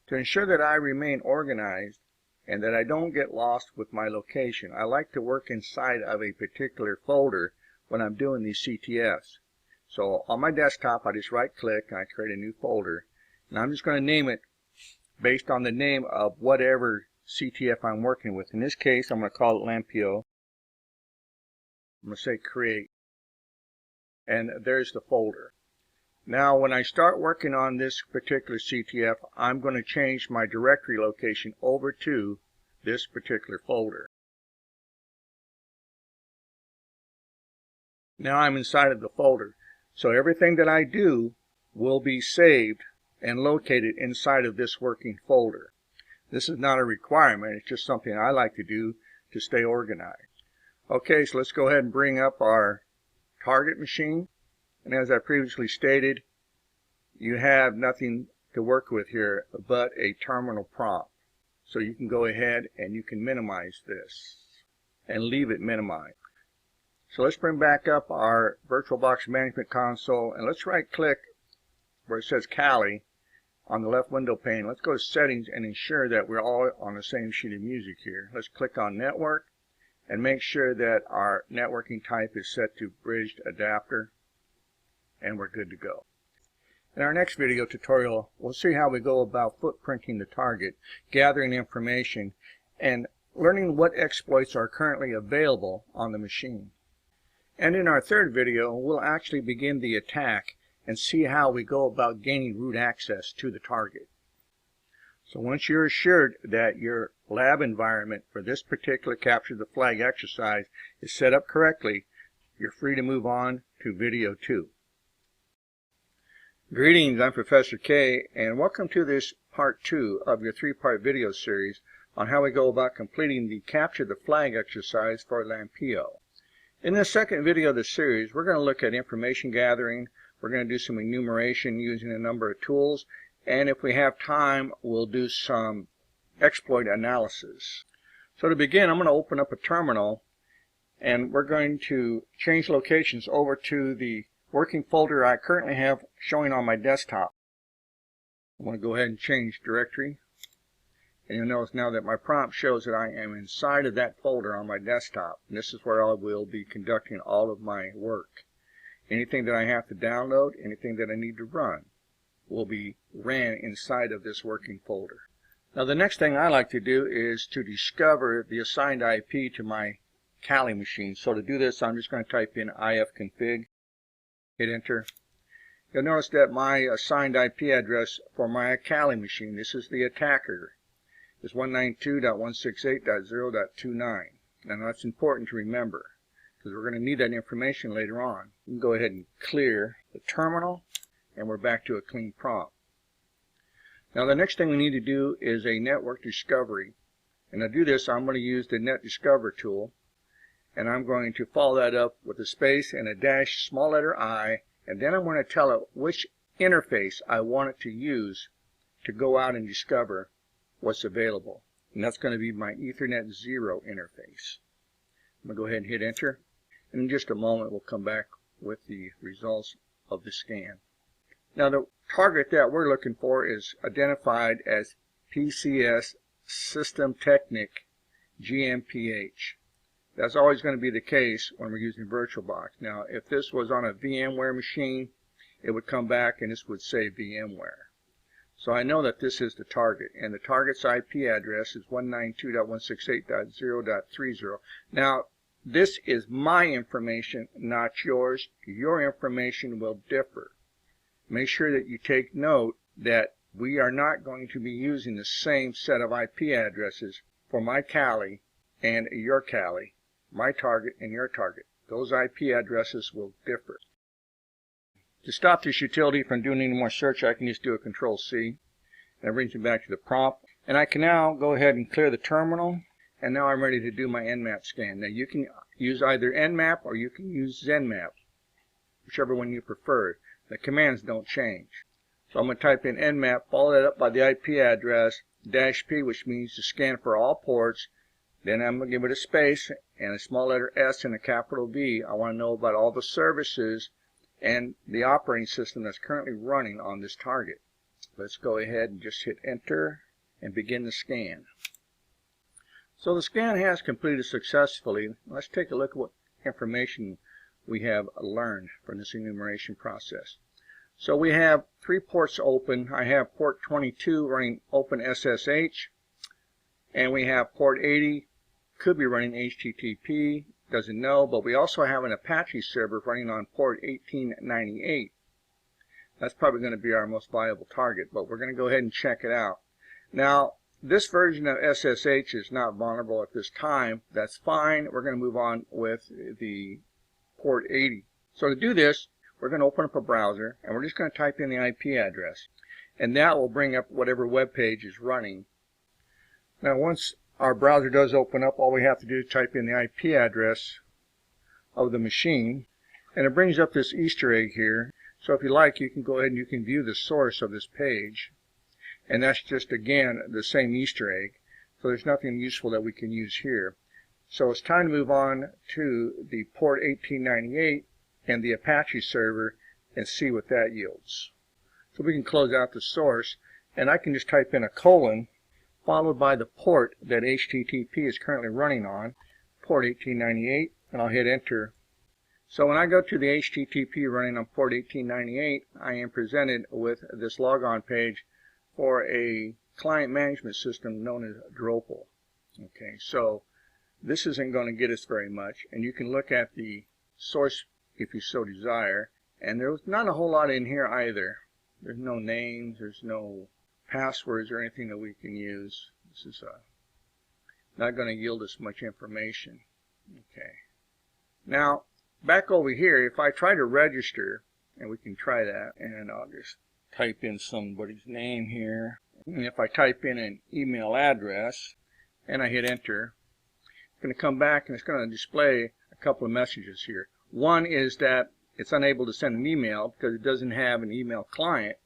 To ensure that I remain organized and that I don't get lost with my location, I like to work inside of a particular folder when I'm doing these Ctfs. So on my desktop, I just right click and I create a new folder. And I'm just going to name it based on the name of whatever Ctf I'm working with. In this case, I'm going to call it Lampiao. I'm going to say create. And there's the folder. Now when I start working on this particular Ctf, I'm going to change my directory location over to this particular folder. Now I'm inside of the folder. So everything that I do will be saved and located inside of this working folder. This is not a requirement, it's just something I like to do to stay organized. Okay, so let's go ahead and bring up our target machine. And as I previously stated, you have nothing to work with here but a terminal prompt. So you can go ahead and you can minimize this and leave it minimized. So let's bring back up our Virtualbox Management Console and let's right click where it says Kali on the left window pane. Let's go to Settings and ensure that we're all on the same sheet of music here. Let's click on Network and make sure that our networking type is set to Bridged Adapter and we're good to go. In our next video tutorial, we'll see how we go about footprinting the target, gathering information, and learning what exploits are currently available on the machine. And in our third video, we'll actually begin the attack and see how we go about gaining root access to the target. So once you're assured that your lab environment for this particular capture the flag exercise is set up correctly, you're free to move on to video 2. Greetings, I'm Professor K, and welcome to this part 2 of your 3-part video series on how we go about completing the capture the flag exercise for Lampiao. In this second video of the series, we're going to look at information gathering, we're going to do some enumeration using a number of tools, and if we have time, we'll do some exploit analysis. So to begin, I'm going to open up a terminal, and we're going to change locations over to the working folder I currently have showing on my desktop. I'm going to go ahead and change directory. And you'll notice now that my prompt shows that I am inside of that folder on my desktop. And this is where I will be conducting all of my work. Anything that I have to download, anything that I need to run, will be ran inside of this working folder. Now the next thing I like to do is to discover the assigned IP to my Kali machine. So to do this, I'm just going to type in ifconfig, hit enter. You'll notice that my assigned IP address for my Kali machine, this is the attacker, is 192.168.0.29. Now that's important to remember because we're going to need that information later on. You can go ahead and clear the terminal and we're back to a clean prompt. Now the next thing we need to do is a network discovery. And to do this, I'm going to use the net discover tool, and I'm going to follow that up with a space and a dash small letter I, and then I'm going to tell it which interface I want it to use to go out and discover what's available. And that's going to be my Ethernet 0 interface. I'm going to go ahead and hit enter. And in just a moment, we'll come back with the results of the scan. Now the target that we're looking for is identified as PCS System Technic GmbH. That's always going to be the case when we're using Virtualbox. Now, if this was on a VMware machine, it would come back and this would say VMware. So I know that this is the target, and the target's IP address is 192.168.0.30. Now, this is my information, not yours. Your information will differ. Make sure that you take note that we are not going to be using the same set of IP addresses for my Cali and your Cali, my target and your target. Those IP addresses will differ. To stop this utility from doing any more search, I can just do a Control-C. That brings me back to the prompt. And I can now go ahead and clear the terminal. And now I'm ready to do my Nmap scan. Now you can use either Nmap or you can use ZenMap, whichever one you prefer. The commands don't change. So I'm going to type in Nmap, follow that up by the IP address, -P, which means to scan for all ports. Then I'm going to give it a space and a small letter S and a capital V. I want to know about all the services and the operating system that's currently running on this target. Let's go ahead and just hit enter and begin the scan. So the scan has completed successfully. Let's take a look at what information we have learned from this enumeration process. So we have 3 ports open. I have port 22 running OpenSSH, and we have port 80 could be running HTTP, doesn't know, but we also have an Apache server running on port 1898. That's probably going to be our most viable target, but we're going to go ahead and check it out. Now, this version of SSH is not vulnerable at this time. That's fine. We're going to move on with the port 80. So to do this, we're going to open up a browser, and we're just going to type in the IP address. And that will bring up whatever web page is running. Now, once our browser does open up, all we have to do is type in the IP address of the machine. And it brings up this Easter egg here. So if you like, you can go ahead and you can view the source of this page. And that's just, again, the same Easter egg. So there's nothing useful that we can use here. So it's time to move on to the port 1898 and the Apache server and see what that yields. So we can close out the source, and I can just type in a colon followed by the port that HTTP is currently running on, port 1898, and I'll hit enter. So when I go to the HTTP running on port 1898, I am presented with this logon page for a client management system known as Droplet. Okay, so this isn't going to get us very much, and you can look at the source if you so desire, and there's not a whole lot in here either. There's no names, there's no passwords or anything that we can use. This is not going to yield us much information. Okay. Now, back over here, if I try to register, and we can try that, and I'll just type in somebody's name here. And if I type in an email address, and I hit enter, it's going to come back and it's going to display a couple of messages here. One is that it's unable to send an email because it doesn't have an email client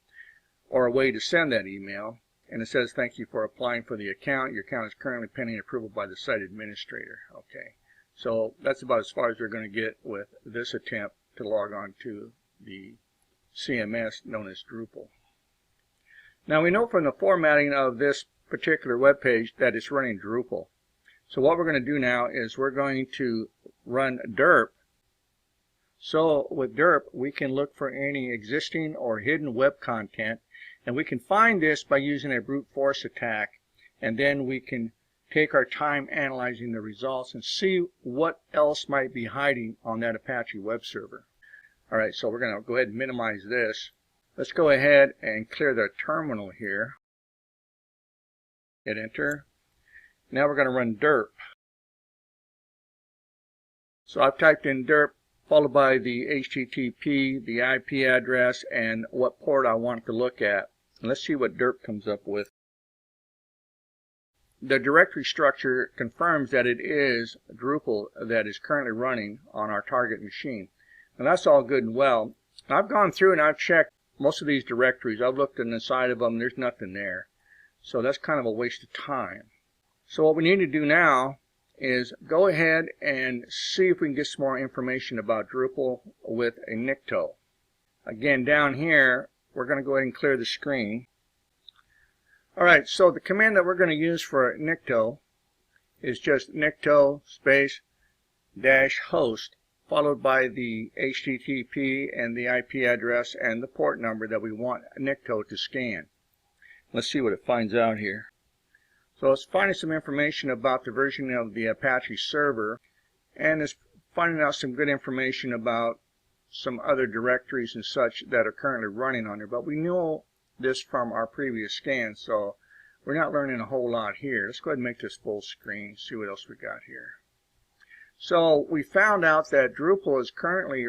or a way to send that email. And it says, thank you for applying for the account. Your account is currently pending approval by the site administrator. Okay. So that's about as far as we're going to get with this attempt to log on to the CMS known as Drupal. Now we know from the formatting of this particular web page that it's running Drupal. So what we're going to do now is we're going to run derp. So with derp, we can look for any existing or hidden web content, and we can find this by using a brute force attack, and then we can take our time analyzing the results and see what else might be hiding on that Apache web server. Alright, so we're going to go ahead and minimize this. Let's go ahead and clear the terminal here. Hit enter. Now we're going to run derp. So I've typed in derp followed by the HTTP, the IP address, and what port I want to look at. And let's see what derp comes up with. The directory structure confirms that it is Drupal that is currently running on our target machine. And that's all good and well. I've gone through and I've checked most of these directories. I've looked on the side of them. There's nothing there. So that's kind of a waste of time. So what we need to do now is go ahead and see if we can get some more information about Drupal with a Nikto. Again, down here, we're going to go ahead and clear the screen. Alright, so the command that we're going to use for Nikto is just nicto space dash host followed by the HTTP and the IP address and the port number that we want nicto to scan. Let's see what it finds out here. So it's finding some information about the version of the Apache server, and it's finding out some good information about some other directories and such that are currently running on there. But we know this from our previous scan, so we're not learning a whole lot here. Let's go ahead and make this full screen, see what else we got here. So we found out that Drupal is currently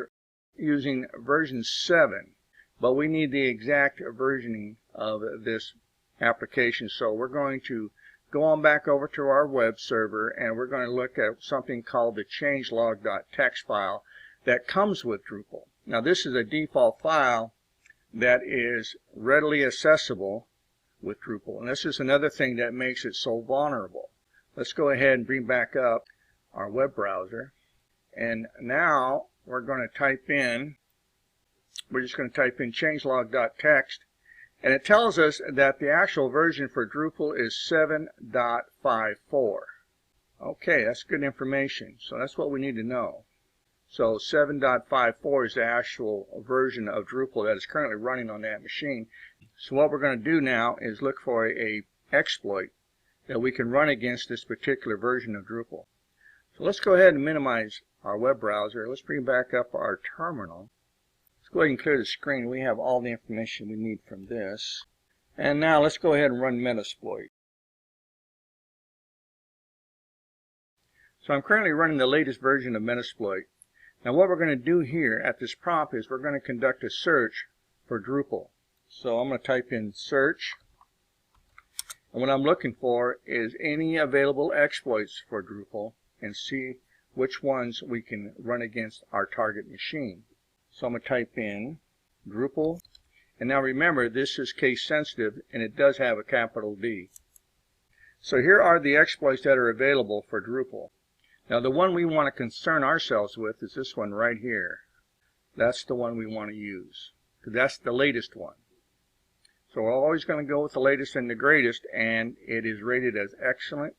using version 7, but we need the exact versioning of this application. So we're going to go on back over to our web server, and we're going to look at something called the changelog.txt file that comes with Drupal. Now this is a default file that is readily accessible with Drupal, and this is another thing that makes it so vulnerable. Let's go ahead and bring back up our web browser, and now we're going to type in, we're just going to type in changelog.txt, and it tells us that the actual version for Drupal is 7.54. Okay, that's good information, so that's what we need to know. So 7.54 is the actual version of Drupal that is currently running on that machine. So what we're going to do now is look for a exploit that we can run against this particular version of Drupal. So let's go ahead and minimize our web browser. Let's bring back up our terminal. Let's go ahead and clear the screen. We have all the information we need from this. And now let's go ahead and run Metasploit. So I'm currently running the latest version of Metasploit. Now what we're going to do here at this prompt is we're going to conduct a search for Drupal. So I'm going to type in search, and what I'm looking for is any available exploits for Drupal and see which ones we can run against our target machine. So I'm going to type in Drupal, and now remember this is case sensitive and it does have a capital D. So here are the exploits that are available for Drupal. Now the one we want to concern ourselves with is this one right here. That's the one we want to use, because that's the latest one. So we're always going to go with the latest and the greatest, and it is rated as excellent.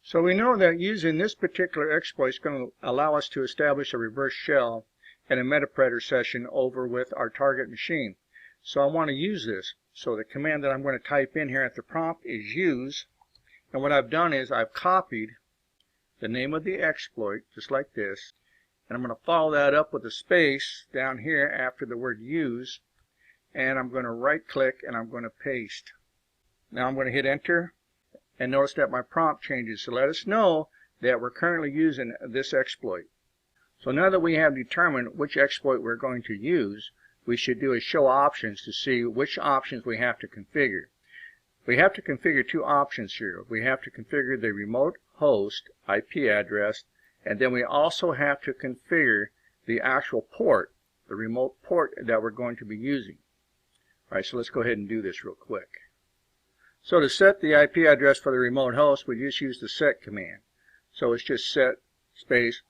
So we know that using this particular exploit is going to allow us to establish a reverse shell and a metapredator session over with our target machine. So I want to use this. So the command that I'm going to type in here at the prompt is use, and what I've done is I've copied the name of the exploit just like this, and I'm going to follow that up with a space down here after the word use, and I'm going to right click and I'm going to paste. Now I'm going to hit enter, and notice that my prompt changes to let us know that we're currently using this exploit. So now that we have determined which exploit we're going to use, we should do a show options to see which options we have to configure. We have to configure two options here. We have to configure the remote host IP address, and then we also have to configure the actual port, the remote port that we're going to be using. Alright, so let's go ahead and do this real quick. So to set the IP address for the remote host, we just use the set command. So it's just set space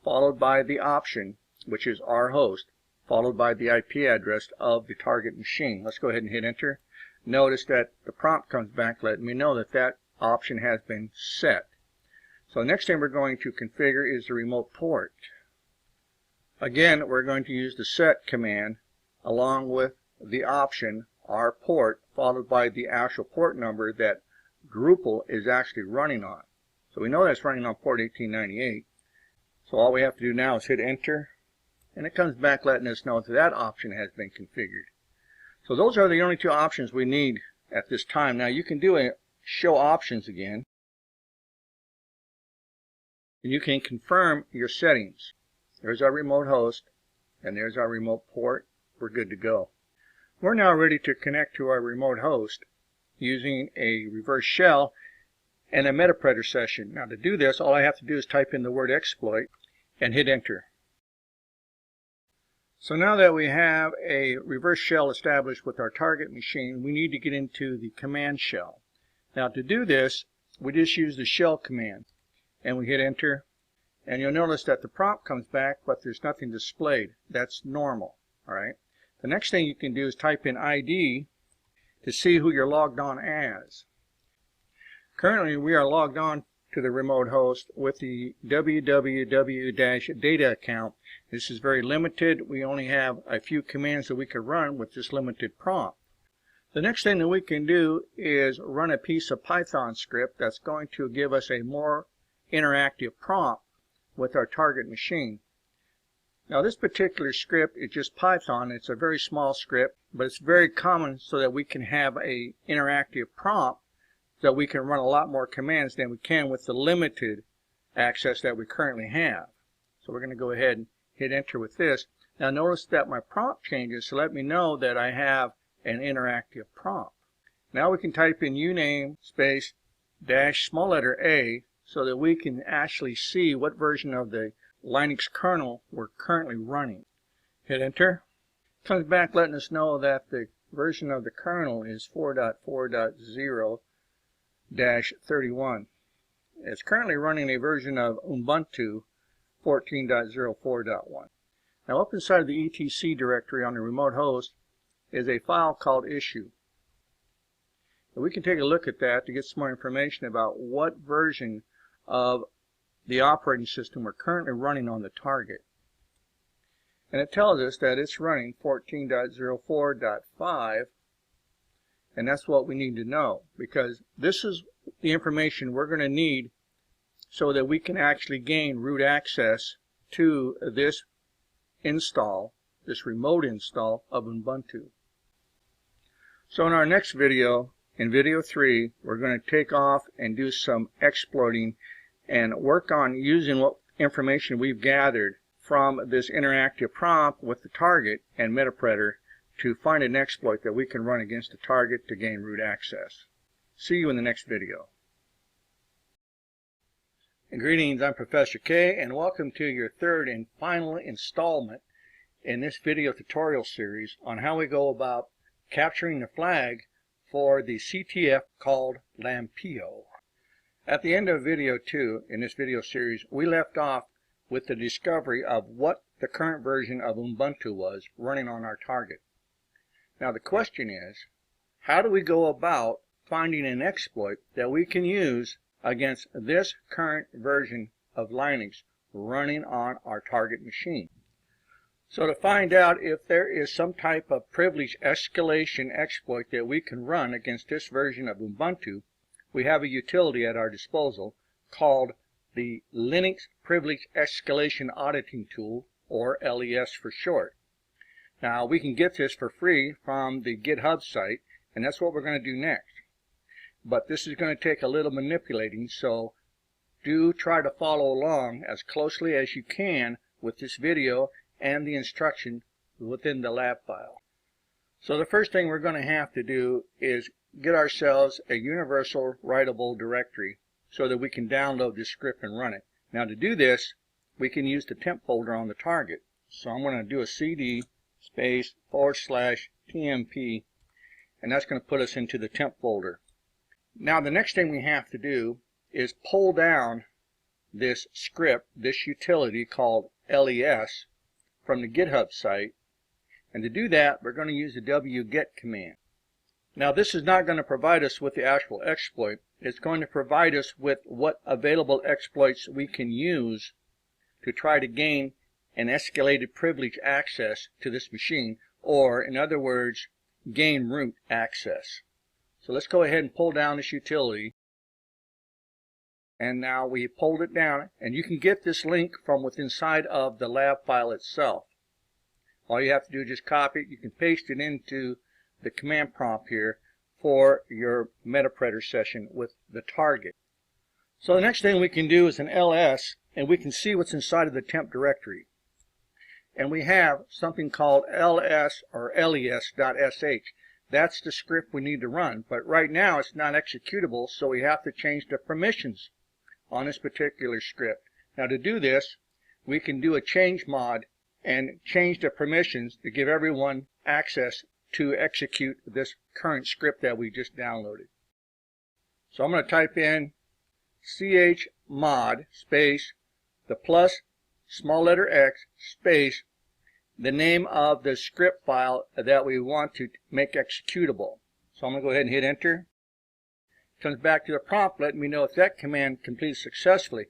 followed by the option, which is our host, followed by the IP address of the target machine. Let's go ahead and hit enter. Notice that the prompt comes back letting me know that that option has been set. So the next thing we're going to configure is the remote port. Again, we're going to use the set command along with the option, our port, followed by the actual port number that Drupal is actually running on. So we know that's running on port 1898. So all we have to do now is hit enter, and it comes back letting us know that that option has been configured. So those are the only two options we need at this time. Now you can do a show options again, and you can confirm your settings. There's our remote host, and there's our remote port. We're good to go. We're now ready to connect to our remote host using a reverse shell and a metapredator session. Now to do this, all I have to do is type in the word exploit and hit enter. So now that we have a reverse shell established with our target machine, we need to get into the command shell. Now to do this, we just use the shell command and we hit enter, and you'll notice that the prompt comes back but there's nothing displayed. That's normal. Alright. The next thing you can do is type in ID to see who you're logged on as. Currently we are logged on to the remote host with the www-data account. This is very limited. We only have a few commands that we can run with this limited prompt. The next thing that we can do is run a piece of Python script that's going to give us a more interactive prompt with our target machine. Now this particular script is just Python. It's a very small script, but it's very common so that we can have a interactive prompt so that we can run a lot more commands than we can with the limited access that we currently have. So we're going to go ahead and hit enter with this. Now notice that my prompt changes to let me know that I have an interactive prompt. Now we can type in uname space dash small letter A so that we can actually see what version of the Linux kernel we're currently running. Hit enter. It comes back letting us know that the version of the kernel is 4.4.0-31. It's currently running a version of Ubuntu 14.04.1. Now up inside the etc directory on the remote host is a file called issue. And we can take a look at that to get some more information about what version of the operating system we're currently running on the target. And it tells us that it's running 14.04.5, and that's what we need to know, because this is the information we're going to need so that we can actually gain root access to this install, this remote install of Ubuntu. So in our next video, in video 3, we're going to take off and do some exploiting and work on using what information we've gathered from this interactive prompt with the target and Metaprettor to find an exploit that we can run against the target to gain root access. See you in the next video. Greetings, I'm Professor K, and welcome to your third and final installment in this video tutorial series on how we go about capturing the flag for the Ctf called Lampiao. At the end of video 2 in this video series, we left off with the discovery of what the current version of Ubuntu was running on our target. Now the question is, how do we go about finding an exploit that we can use against this current version of Linux running on our target machine? So to find out if there is some type of privilege escalation exploit that we can run against this version of Ubuntu, we have a utility at our disposal called the Linux Privilege Escalation Auditing Tool, or LES for short. Now we can get this for free from the GitHub site, and that's what we're going to do next. But this is going to take a little manipulating, so do try to follow along as closely as you can with this video and the instruction within the lab file. So the first thing we're going to have to do is get ourselves a universal writable directory so that we can download this script and run it. Now to do this, we can use the temp folder on the target. So I'm going to do a cd space /tmp, and that's going to put us into the temp folder. Now the next thing we have to do is pull down this script, this utility called LES, from the GitHub site, and to do that we're going to use the wget command. Now this is not going to provide us with the actual exploit. It's going to provide us with what available exploits we can use to try to gain an escalated privilege access to this machine, or in other words, gain root access. So let's go ahead and pull down this utility. And now we pulled it down, and you can get this link from within inside of the lab file itself. All you have to do is just copy it. You can paste it into the command prompt here for your Metaprettor session with the target. So the next thing we can do is an ls, and we can see what's inside of the temp directory. And we have something called ls or les.sh. That's the script we need to run, but right now it's not executable, so we have to change the permissions on this particular script. Now to do this, we can do a change mod and change the permissions to give everyone access to execute this current script that we just downloaded. So I'm going to type in chmod space the plus small letter x space the name of the script file that we want to make executable. So I'm going to go ahead and hit enter. Comes back to the prompt letting me know if that command completed successfully.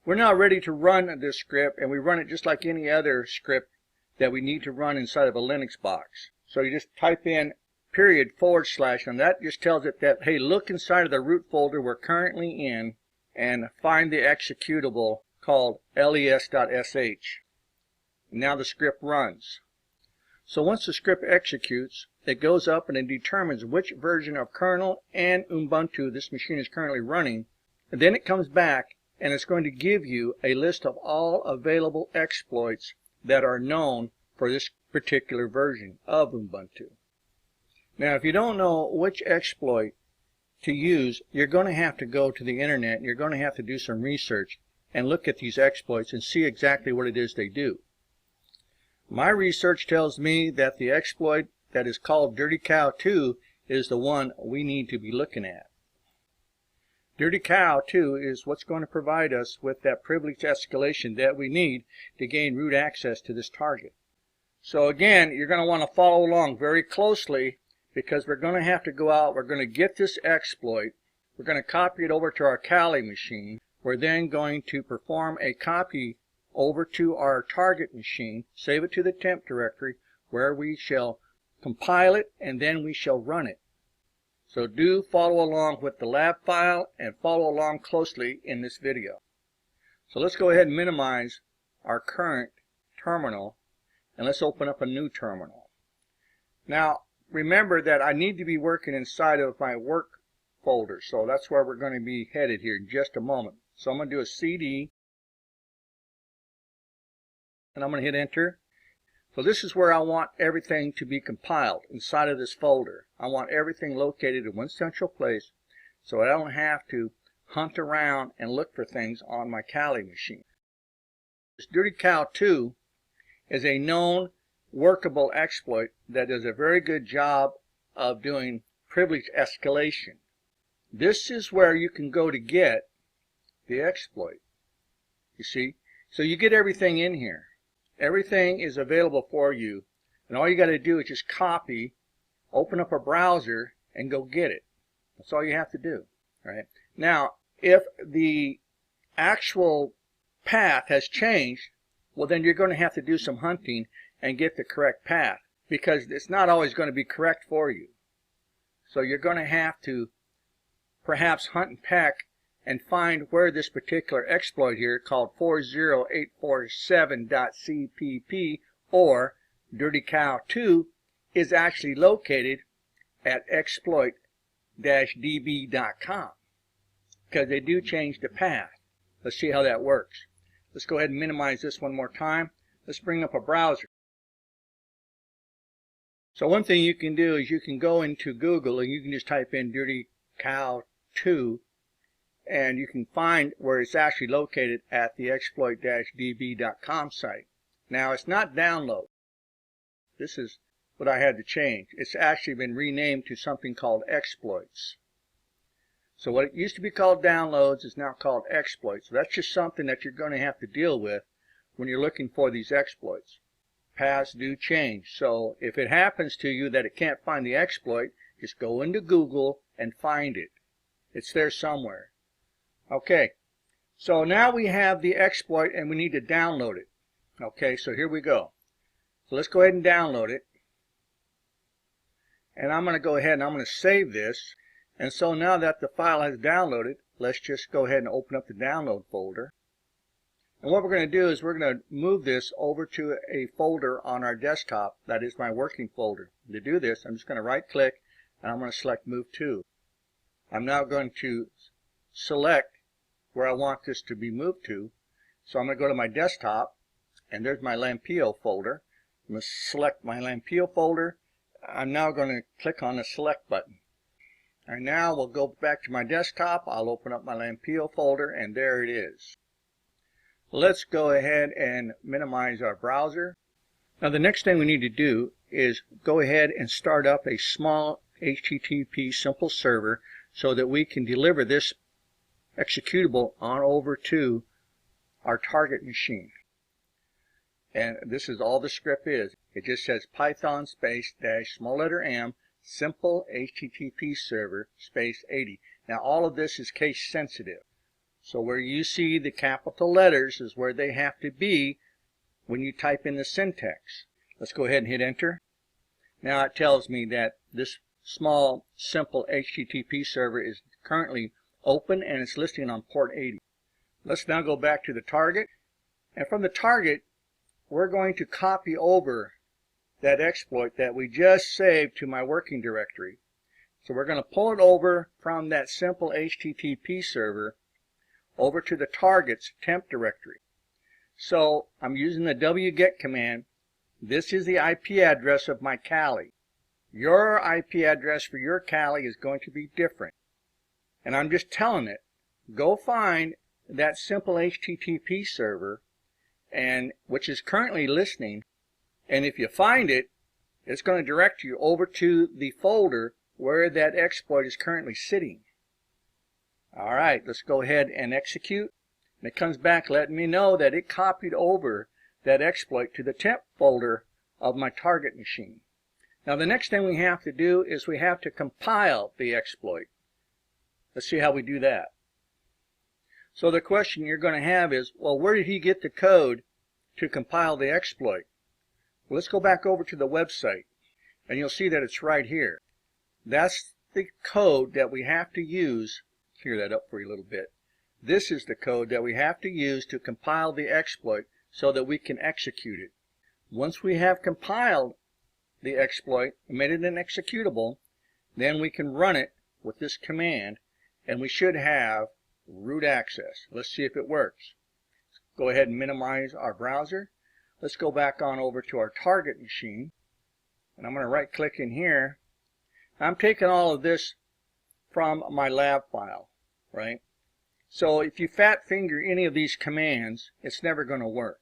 We're now ready to run this script, and we run it just like any other script that we need to run inside of a Linux box. So you just type in // and that just tells it that, hey, look inside of the root folder we're currently in and find the executable called les.sh. Now the script runs. So once the script executes, it goes up and it determines which version of kernel and Ubuntu this machine is currently running, and then it comes back and it's going to give you a list of all available exploits that are known for this particular version of Ubuntu. Now, if you don't know which exploit to use, you're going to have to go to the internet and you're going to have to do some research and look at these exploits and see exactly what it is they do. My research tells me that the exploit that is called Dirty Cow 2 is the one we need to be looking at. Dirty Cow 2 is what's going to provide us with that privilege escalation that we need to gain root access to this target. So again, you're going to want to follow along very closely, because we're going to have to go out, we're going to get this exploit, we're going to copy it over to our Kali machine, we're then going to perform a copy over to our target machine, save it to the temp directory, where we shall compile it and then we shall run it. So do follow along with the lab file and follow along closely in this video. So let's go ahead and minimize our current terminal and let's open up a new terminal. Now remember that I need to be working inside of my work folder, so that's where we're going to be headed here in just a moment. So I'm going to do a CD and I'm going to hit enter. So this is where I want everything to be compiled inside of this folder. I want everything located in one central place so I don't have to hunt around and look for things on my Kali machine. This Dirty Cow 2 is a known workable exploit that does a very good job of doing privilege escalation. This is where you can go to get the exploit. You see? So you get everything in here. Everything is available for you, and all you got to do is just copy, open up a browser, and go get it. That's all you have to do. Right? Now, if the actual path has changed, well then you're going to have to do some hunting and get the correct path, because it's not always going to be correct for you. So you're going to have to perhaps hunt and peck and find where this particular exploit here called 40847.cpp or Dirty Cow 2 is actually located at exploit-db.com, because they do change the path. Let's see how that works. Let's go ahead and minimize this one more time. Let's bring up a browser. So one thing you can do is you can go into Google and you can just type in Dirty Cow 2 and you can find where it's actually located at the exploit-db.com site. Now it's not download. This is what I had to change. It's actually been renamed to something called exploits. So what it used to be called downloads is now called exploits. So that's just something that you're going to have to deal with when you're looking for these exploits. Paths do change. So if it happens to you that it can't find the exploit, just go into Google and find it. It's there somewhere. Okay, so now we have the exploit and we need to download it. Okay, so here we go. So let's go ahead and download it. And I'm going to go ahead and I'm going to save this. And so now that the file has downloaded, let's just go ahead and open up the download folder. And what we're going to do is we're going to move this over to a folder on our desktop. That is my working folder. To do this, I'm just going to right click and I'm going to select Move To. I'm now going to select where I want this to be moved to. So I'm going to go to my desktop and there's my Lampiao folder. I'm going to select my Lampiao folder. I'm now going to click on the select button. And now we'll go back to my desktop. I'll open up my Lampiao folder and there it is. Let's go ahead and minimize our browser. Now the next thing we need to do is go ahead and start up a small HTTP simple server so that we can deliver this executable on over to our target machine. And this is all the script is. It just says Python space dash small letter M simple HTTP server space 80. Now all of this is case sensitive. So where you see the capital letters is where they have to be when you type in the syntax. Let's go ahead and hit enter. Now it tells me that this small simple HTTP server is currently open and it's listing on port 80. Let's now go back to the target, and from the target we're going to copy over that exploit that we just saved to my working directory. So we're going to pull it over from that simple HTTP server over to the target's temp directory. So I'm using the wget command. This is the IP address of my Kali. Your IP address for your Kali is going to be different. And I'm just telling it, go find that simple HTTP server, and which is currently listening, and if you find it, it's going to direct you over to the folder where that exploit is currently sitting. Alright, let's go ahead and execute. And it comes back letting me know that it copied over that exploit to the temp folder of my target machine. Now the next thing we have to do is we have to compile the exploit. Let's see how we do that. So the question you're going to have is, well, where did he get the code to compile the exploit? Well, let's go back over to the website, and you'll see that it's right here. That's the code that we have to use. Clear that up for you a little bit. This is the code that we have to use to compile the exploit so that we can execute it. Once we have compiled the exploit and made it an executable, then we can run it with this command, and we should have root access. Let's see if it works. Let's go ahead and minimize our browser. Let's go back on over to our target machine, and I'm going to right click in here. I'm taking all of this from my lab file, right? So if you fat finger any of these commands, it's never going to work.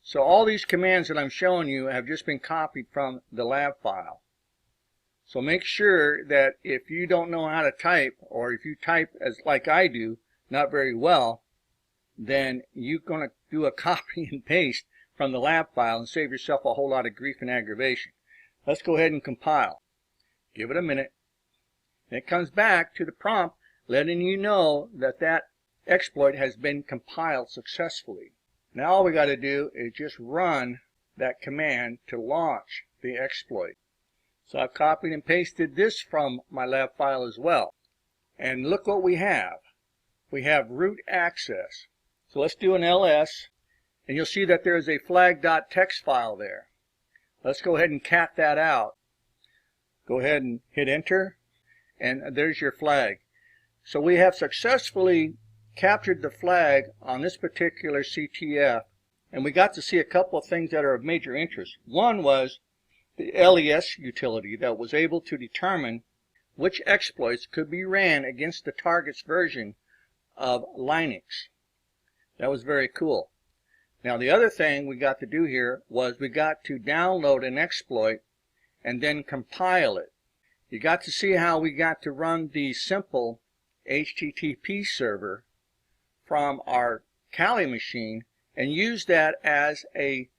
So all these commands that I'm showing you have just been copied from the lab file. So make sure that if you don't know how to type, or if you type as like I do, not very well, then you're going to do a copy and paste from the lab file and save yourself a whole lot of grief and aggravation. Let's go ahead and compile. Give it a minute. And it comes back to the prompt letting you know that that exploit has been compiled successfully. Now all we got to do is just run that command to launch the exploit. So I've copied and pasted this from my lab file as well. And look what we have. We have root access. So let's do an ls, and you'll see that there is a flag.txt file there. Let's go ahead and cat that out. Go ahead and hit enter, and there's your flag. So we have successfully captured the flag on this particular CTF, and we got to see a couple of things that are of major interest. One was the LES utility that was able to determine which exploits could be ran against the target's version of Linux. That was very cool. Now the other thing we got to do here was we got to download an exploit and then compile it. You got to see how we got to run the simple HTTP server from our Kali machine and use that as a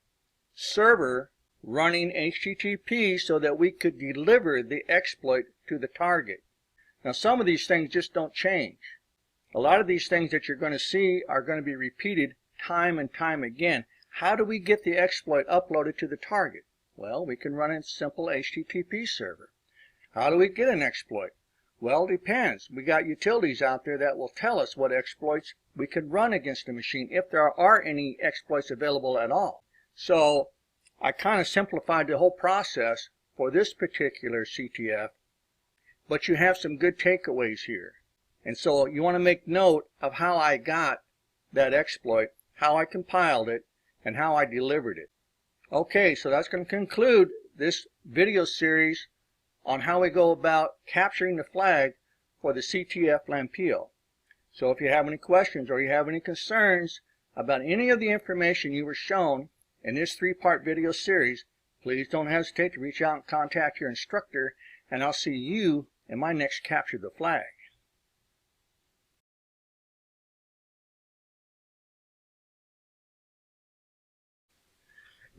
server running HTTP so that we could deliver the exploit to the target. Now some of these things just don't change. A lot of these things that you're going to see are going to be repeated time and time again. How do we get the exploit uploaded to the target? Well, we can run a simple HTTP server. How do we get an exploit? Well, it depends. We got utilities out there that will tell us what exploits we can run against a machine, if there are any exploits available at all. So I kind of simplified the whole process for this particular CTF, but you have some good takeaways here. And so you want to make note of how I got that exploit, how I compiled it, and how I delivered it. Okay, so that's going to conclude this video series on how we go about capturing the flag for the CTF Lampiao. So if you have any questions or you have any concerns about any of the information you were shown in this 3-part video series, please don't hesitate to reach out and contact your instructor, and I'll see you in my next Capture the Flag.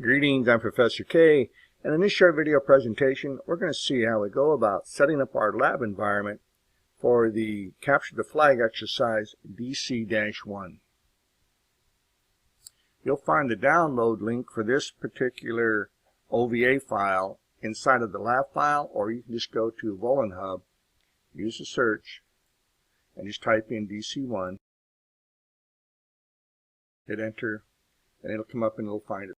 Greetings, I'm Professor K, and in this short video presentation we're going to see how we go about setting up our lab environment for the Capture the Flag exercise DC-1. You'll find the download link for this particular OVA file inside of the lab file, or you can just go to Hub, use the search, and just type in DC-1, hit enter, and it'll come up and it'll find it.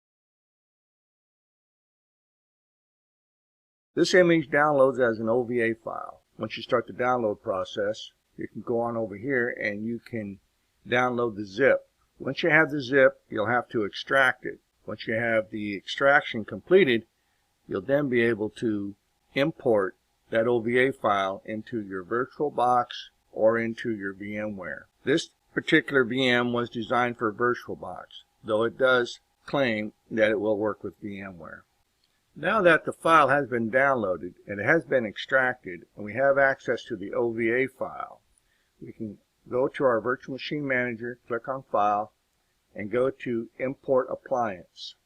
This image downloads as an OVA file. Once you start the download process, you can go on over here and you can download the zip. Once you have the zip, you'll have to extract it. Once you have the extraction completed, you'll then be able to import that OVA file into your Virtualbox or into your VMware. This particular VM was designed for Virtualbox, though it does claim that it will work with VMware. Now that the file has been downloaded and it has been extracted and we have access to the OVA file, we can go to our virtual machine manager, click on File, and go to Import Appliance.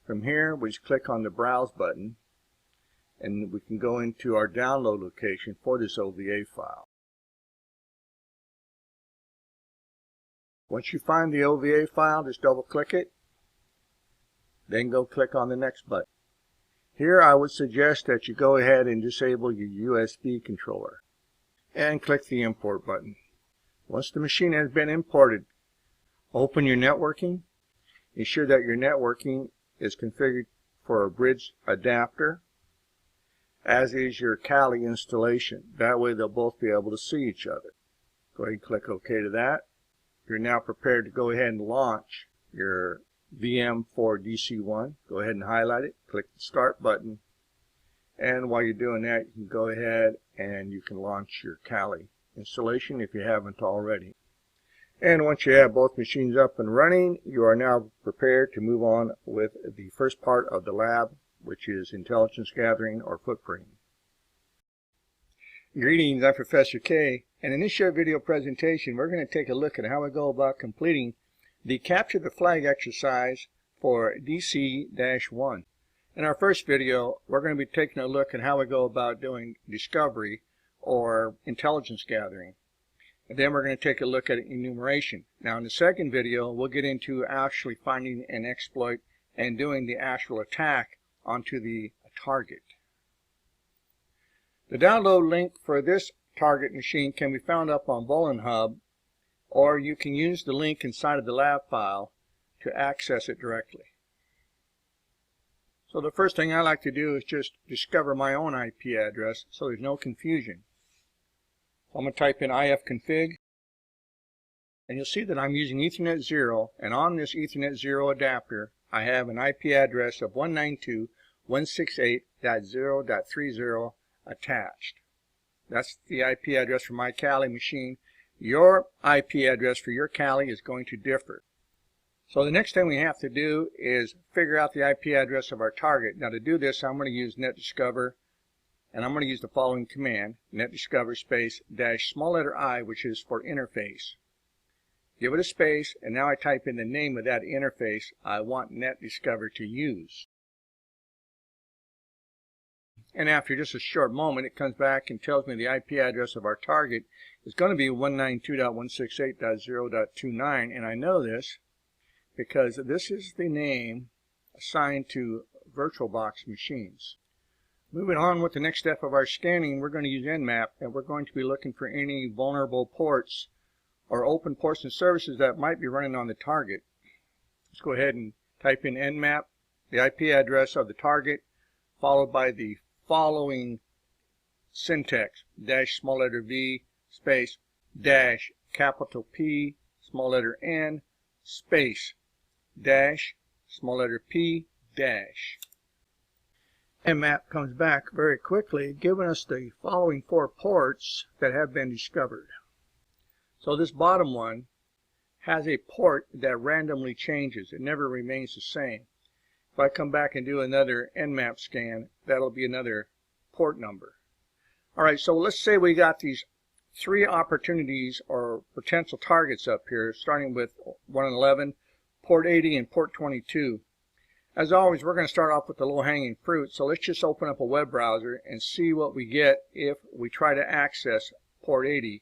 From here, we just click on the Browse button, and we can go into our download location for this OVA file. Once you find the OVA file, just double-click it, then go click on the next button. Here I would suggest that you go ahead and disable your USB controller and click the Import button. Once the machine has been imported, open your networking. Ensure that your networking is configured for a bridge adapter, as is your Kali installation. That way they'll both be able to see each other. Go ahead and click OK to that. You're now prepared to go ahead and launch your VM for DC-1. Go ahead and highlight it, click the Start button, and while you're doing that, you can go ahead and you can launch your Kali installation if you haven't already. And once you have both machines up and running, you are now prepared to move on with the first part of the lab, which is intelligence gathering or footprinting. Greetings, I'm Professor K, and in this short video presentation we're going to take a look at how we go about completing the Capture the Flag exercise for DC-1. In our first video, we're going to be taking a look at how we go about doing discovery or intelligence gathering. And then we're going to take a look at enumeration. Now in the second video, we'll get into actually finding an exploit and doing the actual attack onto the target. The download link for this target machine can be found up on Hub, or you can use the link inside of the lab file to access it directly. So the first thing I like to do is just discover my own IP address so there's no confusion. So I'm going to type in ifconfig, and you'll see that I'm using Ethernet 0, and on this Ethernet 0 adapter I have an IP address of 192.168.0.30 attached. That's the IP address for my Kali machine. Your IP address for your Kali is going to differ. So the next thing we have to do is figure out the IP address of our target. Now to do this, I'm going to use netdiscover, and I'm going to use the following command, netdiscover space dash small letter I, which is for interface. Give it a space, and now I type in the name of that interface I want netdiscover to use. And after just a short moment, it comes back and tells me the IP address of our target is going to be 192.168.0.29, and I know this because this is the name assigned to Virtualbox machines. Moving on with the next step of our scanning, we're going to use Nmap, and we're going to be looking for any vulnerable ports or open ports and services that might be running on the target. Let's go ahead and type in Nmap, the IP address of the target, followed by the following syntax, dash small letter V space dash capital P small letter N space dash small letter P dash. Nmap comes back very quickly, giving us the following 4 ports that have been discovered. So this bottom one has a port that randomly changes. It never remains the same. If I come back and do another Nmap scan, that'll be another port number. Alright, so let's say we got these 3 opportunities or potential targets up here, starting with 111, port 80, and port 22. As always, we're going to start off with the low-hanging fruit, so let's just open up a web browser and see what we get if we try to access port 80,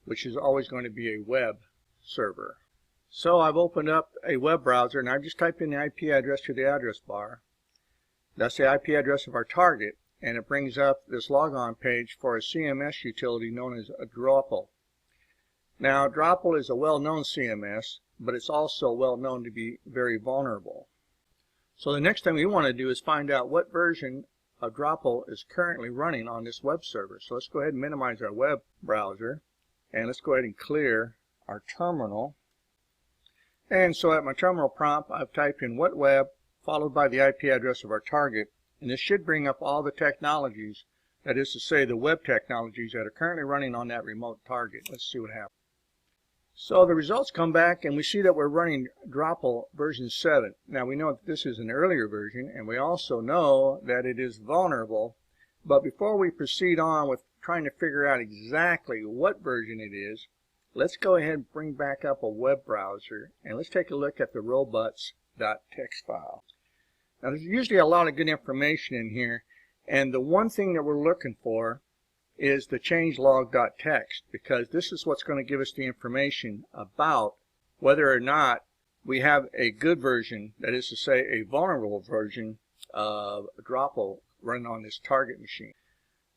which is always going to be a web server. So I've opened up a web browser and I've just typed in the IP address to the address bar. That's the IP address of our target, and it brings up this logon page for a CMS utility known as a Droplet. Now, Droplet is a well-known CMS, but it's also well known to be very vulnerable. So the next thing we want to do is find out what version of Droplet is currently running on this web server. So let's go ahead and minimize our web browser, and let's go ahead and clear our terminal. And so at my terminal prompt, I've typed in what web, followed by the IP address of our target, and this should bring up all the technologies, that is to say the web technologies that are currently running on that remote target. Let's see what happens. So the results come back and we see that we're running Droplet version 7. Now we know that this is an earlier version, and we also know that it is vulnerable. But before we proceed on with trying to figure out exactly what version it is, let's go ahead and bring back up a web browser and let's take a look at the robots.txt file. Now there's usually a lot of good information in here, and the one thing that we're looking for is the changelog.txt, because this is what's going to give us the information about whether or not we have a good version, that is to say a vulnerable version of Droplet running on this target machine.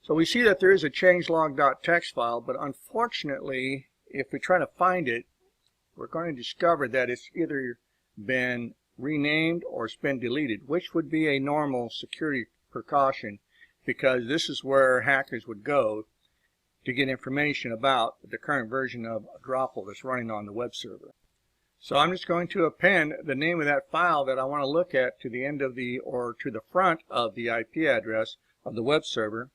So we see that there is a changelog.txt file, but unfortunately if we try to find it, we're going to discover that it's either been renamed or it's been deleted, which would be a normal security precaution, because this is where hackers would go to get information about the current version of Droplet that's running on the web server. So I'm just going to append the name of that file that I want to look at to the end of the, or to the front of the IP address of the web server.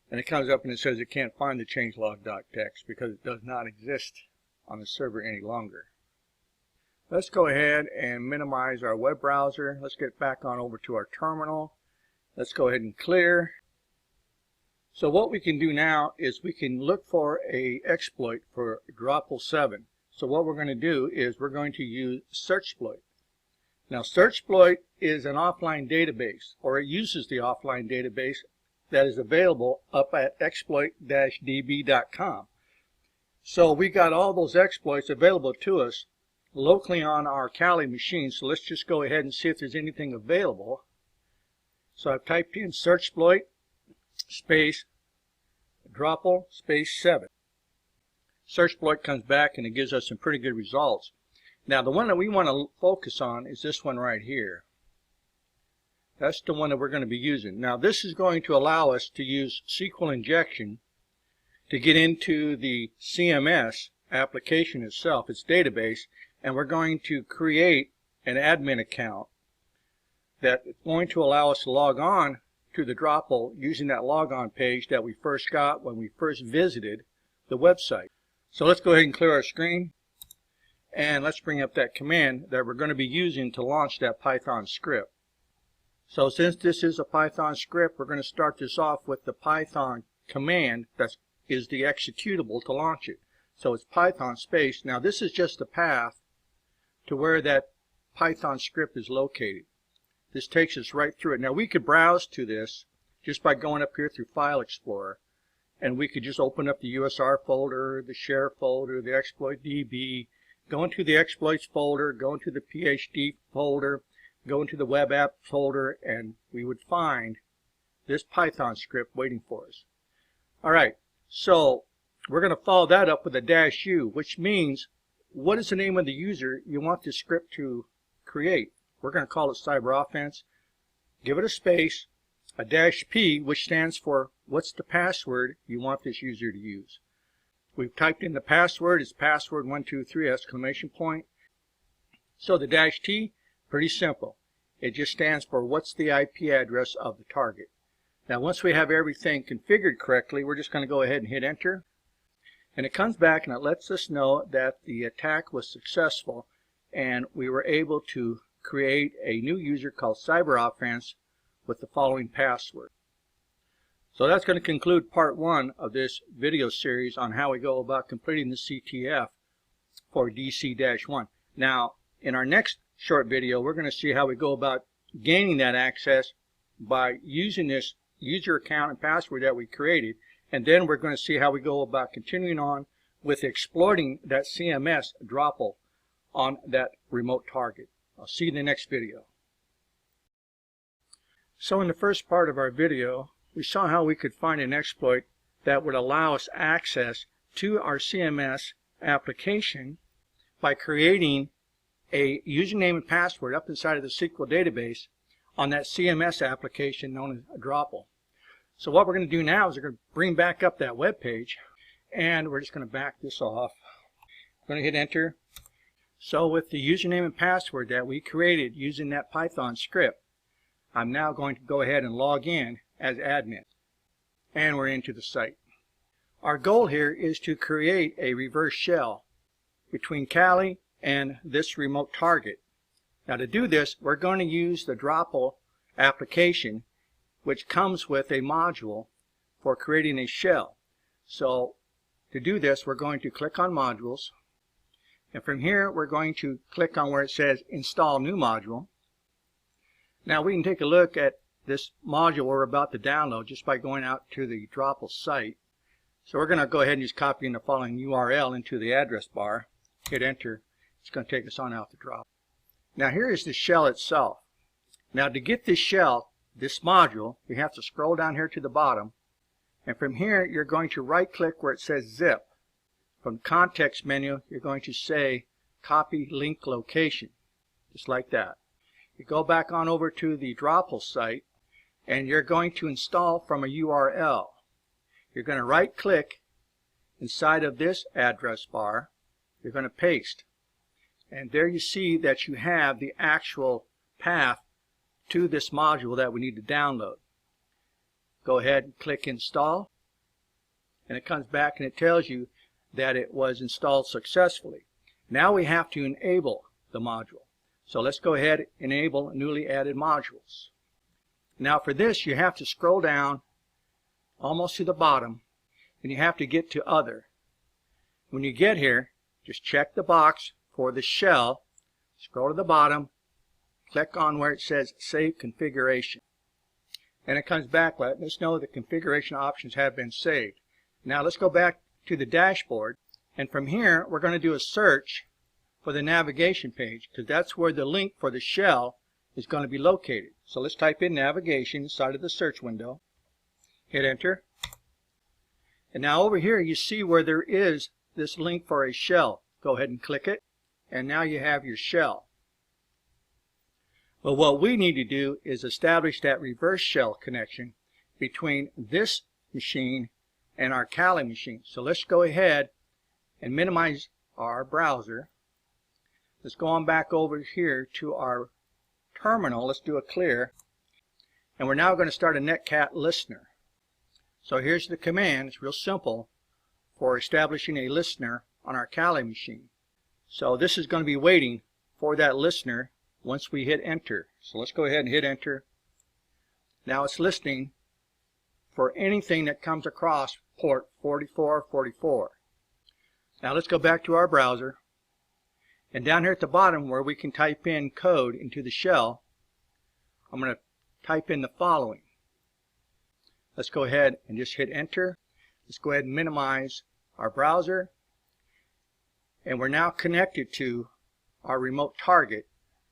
And it comes up and it says it can't find the changelog.txt because it does not exist on the server any longer. Let's go ahead and minimize our web browser. Let's get back on over to our terminal. Let's go ahead and clear. So what we can do now is we can look for an exploit for Droplet 7. So what we're going to do is we're going to use searchsploit. Now searchsploit is an offline database, or it uses the offline database that is available up at exploit-db.com. So we got all those exploits available to us locally on our Kali machine. So let's just go ahead and see if there's anything available. So I've typed in searchsploit space Droplet space 7. Searchsploit comes back and it gives us some pretty good results. Now the one that we want to focus on is this one right here. That's the one that we're going to be using. Now this is going to allow us to use SQL injection to get into the CMS application itself, its database, and we're going to create an admin account that's going to allow us to log on to the Droplet using that logon page that we first got when we first visited the website. So let's go ahead and clear our screen, and let's bring up that command that we're going to be using to launch that Python script. So since this is a Python script, we're going to start this off with the Python command that is the executable to launch it. So it's Python space. Now this is just the path to where that Python script is located. This takes us right through it. Now we could browse to this just by going up here through File Explorer, and we could just open up the USR folder, the share folder, the exploit DB, go into the exploits folder, go into the PhD folder, go into the web app folder, and we would find this Python script waiting for us. Alright, so we're going to follow that up with a -u, which means what is the name of the user you want this script to create. We're going to call it Cyber Offense. Give it a space, a -p, which stands for what's the password you want this user to use. We've typed in the password. It's password123 exclamation point. So the -t, pretty simple. It just stands for what's the IP address of the target. Now once we have everything configured correctly, we're just going to go ahead and hit enter. And it comes back and it lets us know that the attack was successful and we were able to create a new user called Cyber Offense with the following password. So that's going to conclude part 1 of this video series on how we go about completing the CTF for DC-1. Now in our next short video, we're going to see how we go about gaining that access by using this user account and password that we created and then we're going to see how we go about continuing on with exploiting that CMS Droplet on that remote target. I'll see you in the next video. So in the first part of our video, we saw how we could find an exploit that would allow us access to our CMS application by creating a username and password up inside of the SQL database on that CMS application known as Droplet. So what we're going to do now is we're going to bring back up that web page, and we're just going to back this off. We're going to hit enter. So with the username and password that we created using that Python script, I'm now going to go ahead and log in as admin. And we're into the site. Our goal here is to create a reverse shell between Kali and this remote target. Now to do this, we're going to use the Droplet application, which comes with a module for creating a shell. So to do this, we're going to click on modules, and from here we're going to click on where it says install new module. Now we can take a look at this module we're about to download just by going out to the Droplet site. So we're going to go ahead and just copy in the following URL into the address bar, hit enter. It's going to take us on out the Droplet. Now here is the shell itself. Now to get this shell, this module, you have to scroll down here to the bottom, and from here you're going to right click where it says zip. From the context menu you're going to say copy link location, just like that. You go back on over to the Droplet site and you're going to install from a URL. You're going to right click inside of this address bar, you're going to paste, and there you see that you have the actual path to this module that we need to download. Go ahead and click install, and it comes back and it tells you that it was installed successfully. Now we have to enable the module. So let's go ahead and enable newly added modules. Now for this you have to scroll down almost to the bottom, and you have to get to other. When you get here, just check the box for the shell, scroll to the bottom, click on where it says Save Configuration. And it comes back letting us know the configuration options have been saved. Now let's go back to the dashboard, and from here we're going to do a search for the navigation page, because that's where the link for the shell is going to be located. So let's type in navigation inside of the search window, hit enter, and now over here you see where there is this link for a shell. Go ahead and click it, and now you have your shell. Well, what we need to do is establish that reverse shell connection between this machine and our Kali machine. So let's go ahead and minimize our browser. Let's go on back over here to our terminal. Let's do a clear, and we're now going to start a Netcat listener. So here's the command. It's real simple for establishing a listener on our Kali machine. So this is going to be waiting for that listener once we hit enter. So let's go ahead and hit enter. Now it's listening for anything that comes across port 4444. Now let's go back to our browser, and down here at the bottom where we can type in code into the shell, I'm going to type in the following. Let's go ahead and just hit enter. Let's go ahead and minimize our browser, and we're now connected to our remote target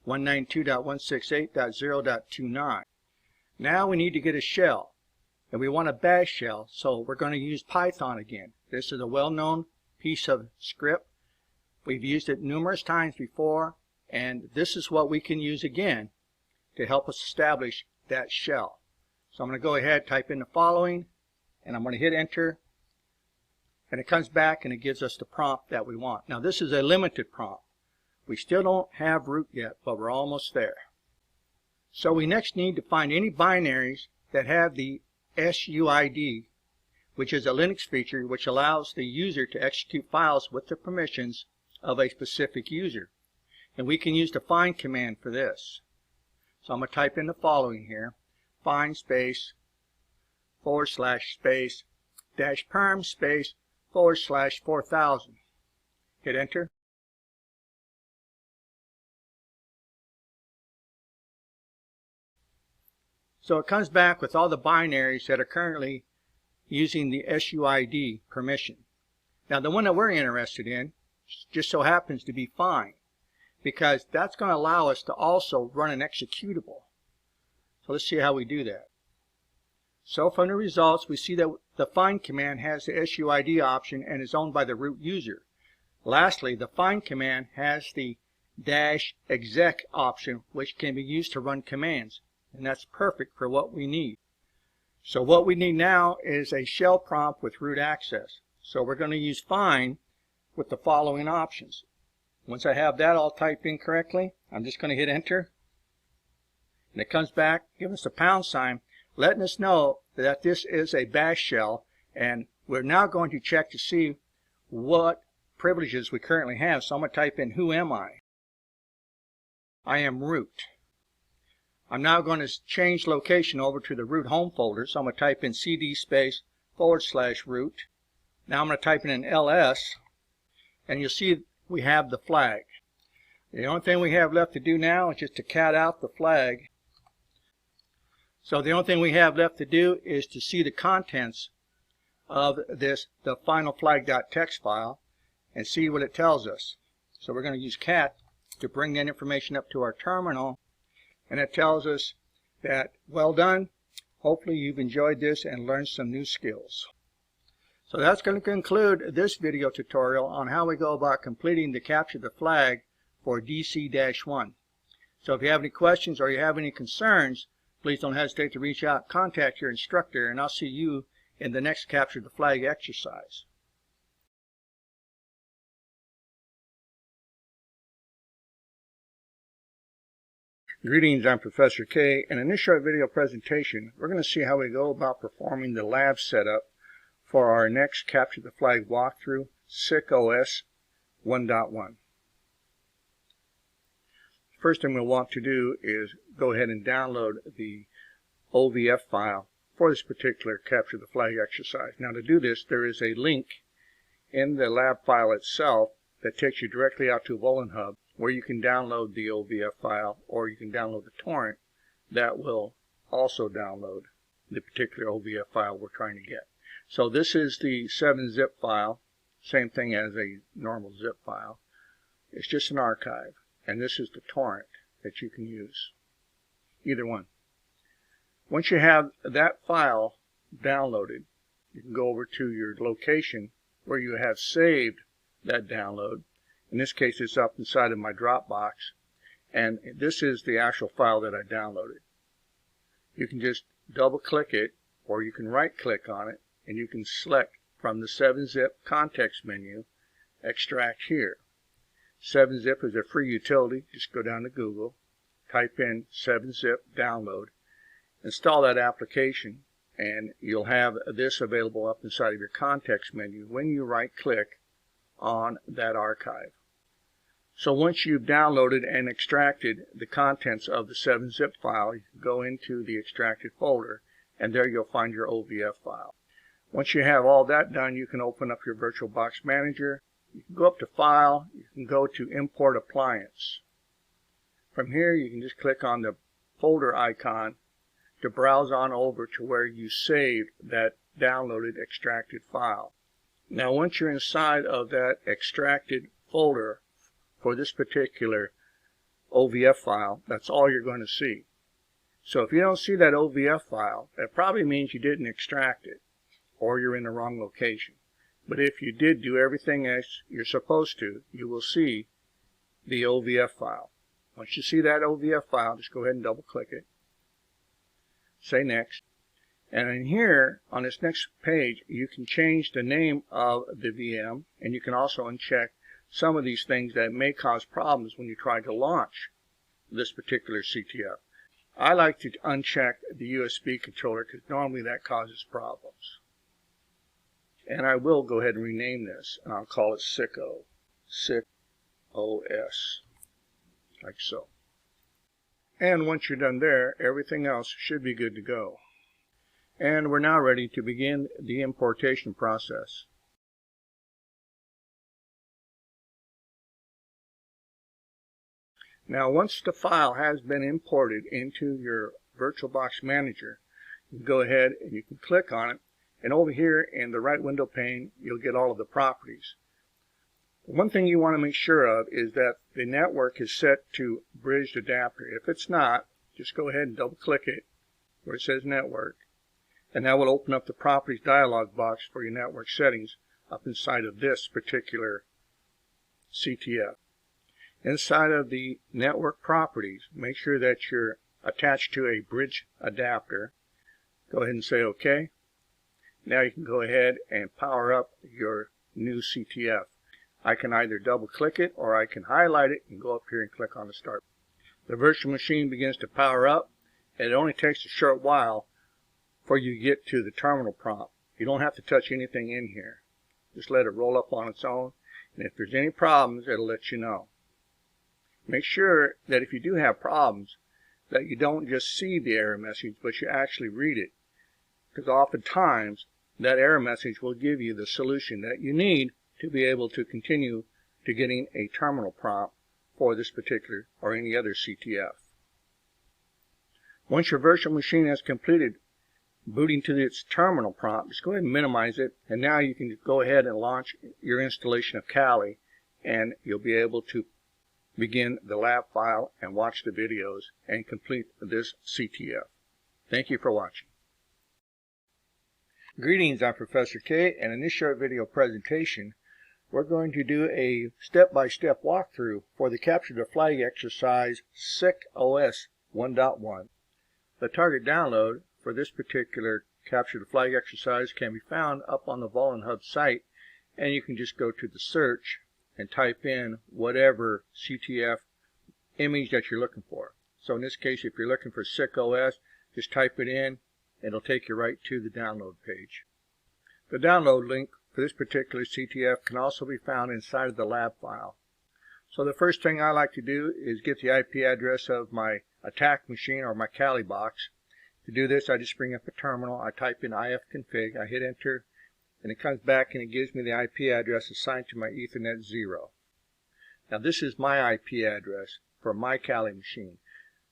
192.168.0.29. Now we need to get a shell, and we want a bash shell, so we're going to use Python again. This is a well-known piece of script. We've used it numerous times before, and this is what we can use again to help us establish that shell. So I'm going to go ahead, type in the following, and I'm going to hit enter, and it comes back and it gives us the prompt that we want. Now this is a limited prompt. We still don't have root yet, but we're almost there. So we next need to find any binaries that have the SUID, which is a Linux feature which allows the user to execute files with the permissions of a specific user. And we can use the find command for this. So I'm going to type in the following here: find space /space -perm space /4000. Hit enter. So it comes back with all the binaries that are currently using the SUID permission. Now the one that we're interested in just so happens to be fine, because that's going to allow us to also run an executable. So let's see how we do that. So from the results, we see that the find command has the SUID option and is owned by the root user. Lastly, the find command has the -exec option, which can be used to run commands, and that's perfect for what we need. So what we need now is a shell prompt with root access. So we're going to use find with the following options. Once I have that all typed in correctly, I'm just going to hit enter, and it comes back giving us a £, letting us know that this is a bash shell, and we're now going to check to see what privileges we currently have. So I'm going to type in who am I. I am root. I'm now going to change location over to the root home folder, so I'm going to type in cd/root. Now I'm going to type in an ls, and you'll see we have the flag. The only thing we have left to do now is just to cat out the flag. So the only thing we have left to do is to see the contents of the final flag.txt file and see what it tells us. So we're going to use cat to bring that information up to our terminal, and it tells us that well done, hopefully you've enjoyed this and learned some new skills. So that's going to conclude this video tutorial on how we go about completing the capture the flag for DC-1. So if you have any questions or you have any concerns, please don't hesitate to reach out, contact your instructor, and I'll see you in the next capture the flag exercise. Greetings, I'm Professor K, and in this short video presentation we're going to see how we go about performing the lab setup for our next capture the flag walkthrough, SickOS 1.1. First thing we'll want to do is go ahead and download the Ovf file for this particular capture the flag exercise. Now to do this, there is a link in the lab file itself that takes you directly out to WolenHub, where you can download the Ovf file, or you can download the torrent that will also download the particular Ovf file we're trying to get. So this is the 7-zip file, same thing as a normal zip file. It's just an archive, and this is the torrent that you can use, either one. Once you have that file downloaded, you can go over to your location where you have saved that download. In this case, it's up inside of my Dropbox, and this is the actual file that I downloaded. You can just double click it, or you can right click on it, and you can select from the 7-zip context menu, extract here. 7-zip is a free utility. Just go down to Google, type in 7-zip download, install that application, and you'll have this available up inside of your context menu when you right click on that archive. So once you've downloaded and extracted the contents of the 7-zip file, you can go into the extracted folder, and there you'll find your Ovf file. Once you have all that done, you can open up your Virtualbox Manager. You can go up to File, you can go to Import Appliance. From here, you can just click on the folder icon to browse on over to where you saved that downloaded extracted file. Now once you're inside of that extracted folder for this particular Ovf file, that's all you're going to see. So if you don't see that Ovf file, that probably means you didn't extract it, or you're in the wrong location. But if you did do everything as you're supposed to, you will see the Ovf file. Once you see that Ovf file, just go ahead and double click it. Say next. And in here, on this next page, you can change the name of the VM, and you can also uncheck some of these things that may cause problems when you try to launch this particular Ctf. I like to uncheck the USB controller because normally that causes problems. And I will go ahead and rename this, and I'll call it SickOS, like so. And once you're done there, everything else should be good to go. And we're now ready to begin the importation process. Now once the file has been imported into your Virtualbox Manager, you can go ahead and you can click on it, And over here in the right window pane, you'll get all of the properties. One thing you want to make sure of is that the network is set to bridged adapter. If it's not, just go ahead and double click it where it says network, and that will open up the properties dialog box for your network settings up inside of this particular CTF. Inside of the network properties, make sure that you're attached to a bridge adapter. Go ahead and say OK. Now you can go ahead and power up your new CTF. I can either double click it or I can highlight it and go up here and click on the start. The virtual machine begins to power up, and it only takes a short while for you to get to the terminal prompt. You don't have to touch anything in here. Just let it roll up on its own, and if there's any problems, it'll let you know. Make sure that if you do have problems, that you don't just see the error message, but you actually read it. Because oftentimes, that error message will give you the solution that you need to be able to continue to getting a terminal prompt for this particular or any other CTF. Once your virtual machine has completed booting to its terminal prompt, just go ahead and minimize it, and now you can go ahead and launch your installation of Kali, and you'll be able to begin the lab file and watch the videos and complete this CTF. Thank you for watching. Greetings, I'm Professor K, and in this short video presentation we're going to do a step-by-step walkthrough for the Capture the Flag exercise SickOS 1.1. The target download for this particular Capture the Flag exercise can be found up on the VolenHub site, and you can just go to the search and type in whatever CTF image that you're looking for. So in this case, if you're looking for SickOS, just type it in, and it'll take you right to the download page. The download link for this particular CTF can also be found inside of the lab file. So the first thing I like to do is get the IP address of my attack machine or my Kali box. To do this, I just bring up a terminal, I type in ifconfig, I hit enter, and it comes back and it gives me the IP address assigned to my Ethernet 0. Now this is my IP address for my Kali machine.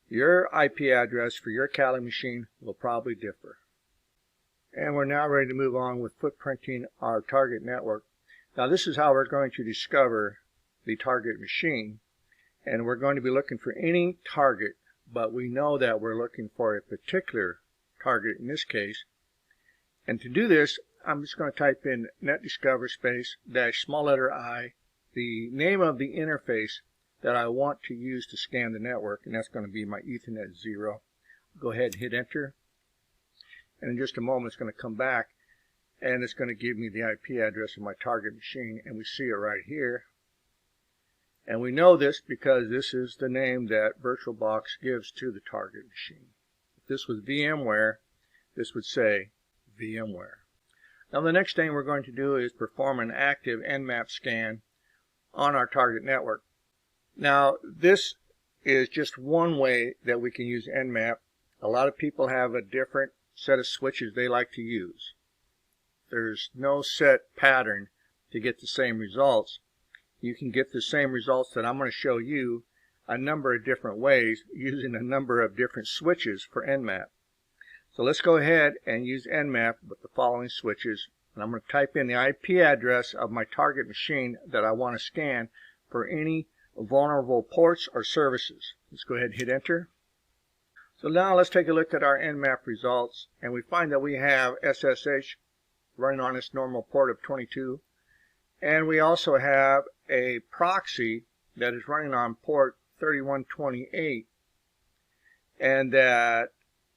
Your IP address for your Kali machine will probably differ. And we're now ready to move on with footprinting our target network. Now this is how we're going to discover the target machine, and we're going to be looking for any target, but we know that we're looking for a particular target in this case. And to do this, I'm just going to type in netdiscover space dash small letter I, the name of the interface that I want to use to scan the network, and that's going to be my Ethernet 0. Go ahead and hit enter, and in just a moment it's going to come back and it's going to give me the IP address of my target machine, and we see it right here. And we know this because this is the name that Virtualbox gives to the target machine. If this was VMware, this would say VMware. Now the next thing we're going to do is perform an active Nmap scan on our target network. Now this is just one way that we can use Nmap. A lot of people have a different set of switches they like to use. There's no set pattern to get the same results. You can get the same results that I'm going to show you a number of different ways using a number of different switches for Nmap. So let's go ahead and use Nmap with the following switches, and I'm going to type in the IP address of my target machine that I want to scan for any vulnerable ports or services. Let's go ahead and hit enter. So now let's take a look at our Nmap results, and we find that we have SSH running on its normal port of 22, and we also have a proxy that is running on port 3128, and that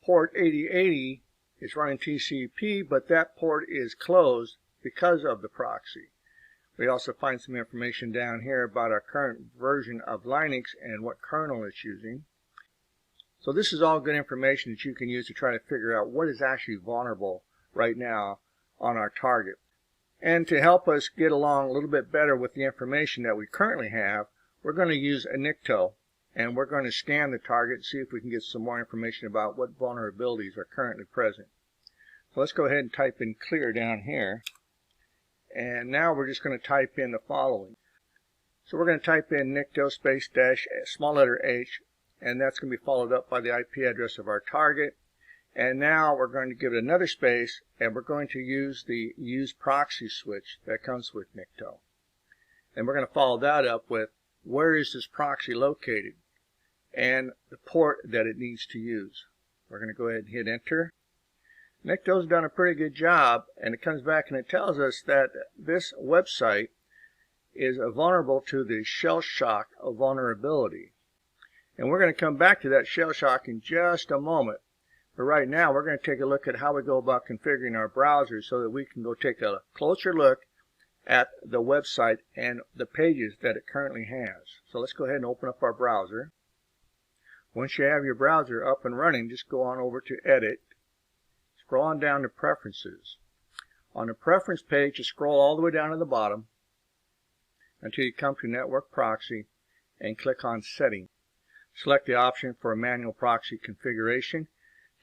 port 8080 is running TCP, but that port is closed because of the proxy. We also find some information down here about our current version of Linux and what kernel it's using. So this is all good information that you can use to try to figure out what is actually vulnerable right now on our target. And to help us get along a little bit better with the information that we currently have, we're going to use a Nikto, and we're going to scan the target and see if we can get some more information about what vulnerabilities are currently present. So let's go ahead and type in clear down here, and now we're just going to type in the following. So we're going to type in Nikto space dash small letter H, and that's going to be followed up by the IP address of our target, And now we're going to give it another space, and we're going to use the use proxy switch that comes with Nicto. And we're going to follow that up with where is this proxy located and the port that it needs to use. We're going to go ahead and hit enter. Nicto's done a pretty good job, and it comes back and it tells us that this website is vulnerable to the shell shock vulnerability. And we're going to come back to that shell shock in just a moment. But right now we're going to take a look at how we go about configuring our browser so that we can go take a closer look at the website and the pages that it currently has. So let's go ahead and open up our browser. Once you have your browser up and running, just go on over to Edit. Scroll on down to Preferences. On the Preference page, you scroll all the way down to the bottom until you come to Network Proxy and click on Setting. Select the option for manual proxy configuration.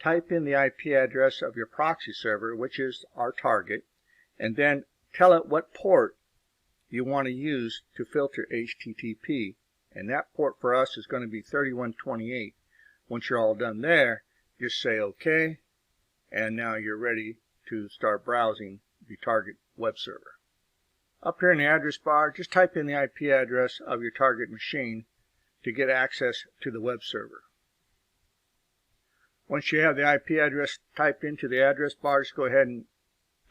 Type in the IP address of your proxy server, which is our target, and then tell it what port you want to use to filter HTTP. And that port for us is going to be 3128. Once you're all done there, just say OK, and now you're ready to start browsing the target web server. Up here in the address bar, just type in the IP address of your target machine to get access to the web server. Once you have the IP address typed into the address bar, just go ahead and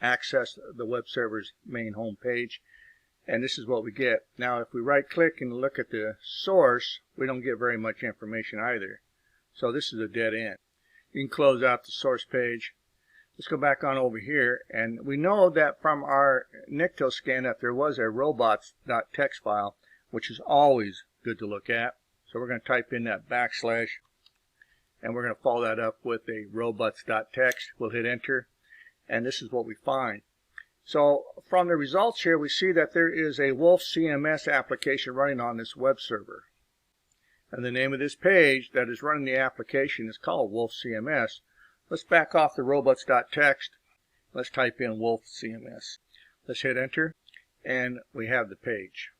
access the web server's main home page. And this is what we get. Now if we right click and look at the source, we don't get very much information either. So this is a dead end. You can close out the source page. Let's go back on over here, and we know that from our Nicto scan that there was a robots.txt file, which is always good to look at. So we're going to type in that \, and we're going to follow that up with a robots.txt. We'll hit enter, and this is what we find. So from the results here, we see that there is a Wolf CMS application running on this web server. And the name of this page that is running the application is called Wolf CMS. Let's back off the robots.txt. Let's type in Wolf CMS. Let's hit enter, and we have the page.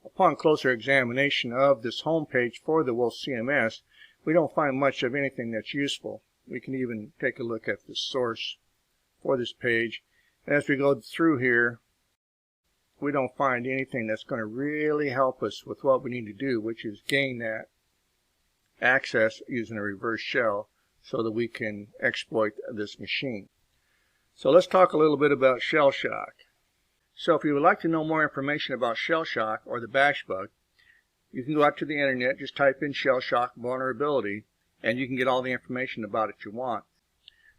Upon closer examination of this home page for the Wolf CMS, we don't find much of anything that's useful. We can even take a look at the source for this page. As we go through here, we don't find anything that's going to really help us with what we need to do, which is gain that access using a reverse shell so that we can exploit this machine. So let's talk a little bit about shell shock. So if you would like to know more information about shell shock or the bash bug, you can go out to the internet, just type in shell shock vulnerability, and you can get all the information about it you want.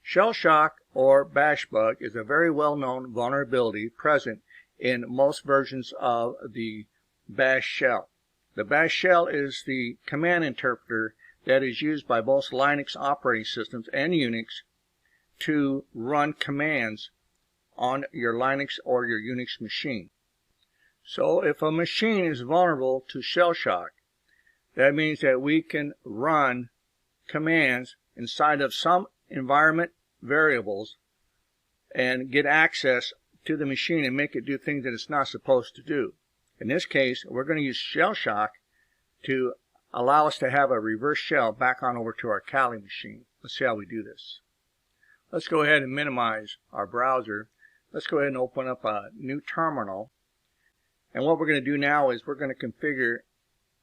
Shell shock or bash bug is a very well-known vulnerability present in most versions of the bash shell. The bash shell is the command interpreter that is used by both Linux operating systems and Unix to run commands on your Linux or your Unix machine. So if a machine is vulnerable to shell shock, that means that we can run commands inside of some environment variables and get access to the machine and make it do things that it's not supposed to do. In this case, we're going to use shell shock to allow us to have a reverse shell back on over to our Kali machine. Let's see how we do this. Let's go ahead and minimize our browser. Let's go ahead and open up a new terminal. And what we're going to do now is we're going to configure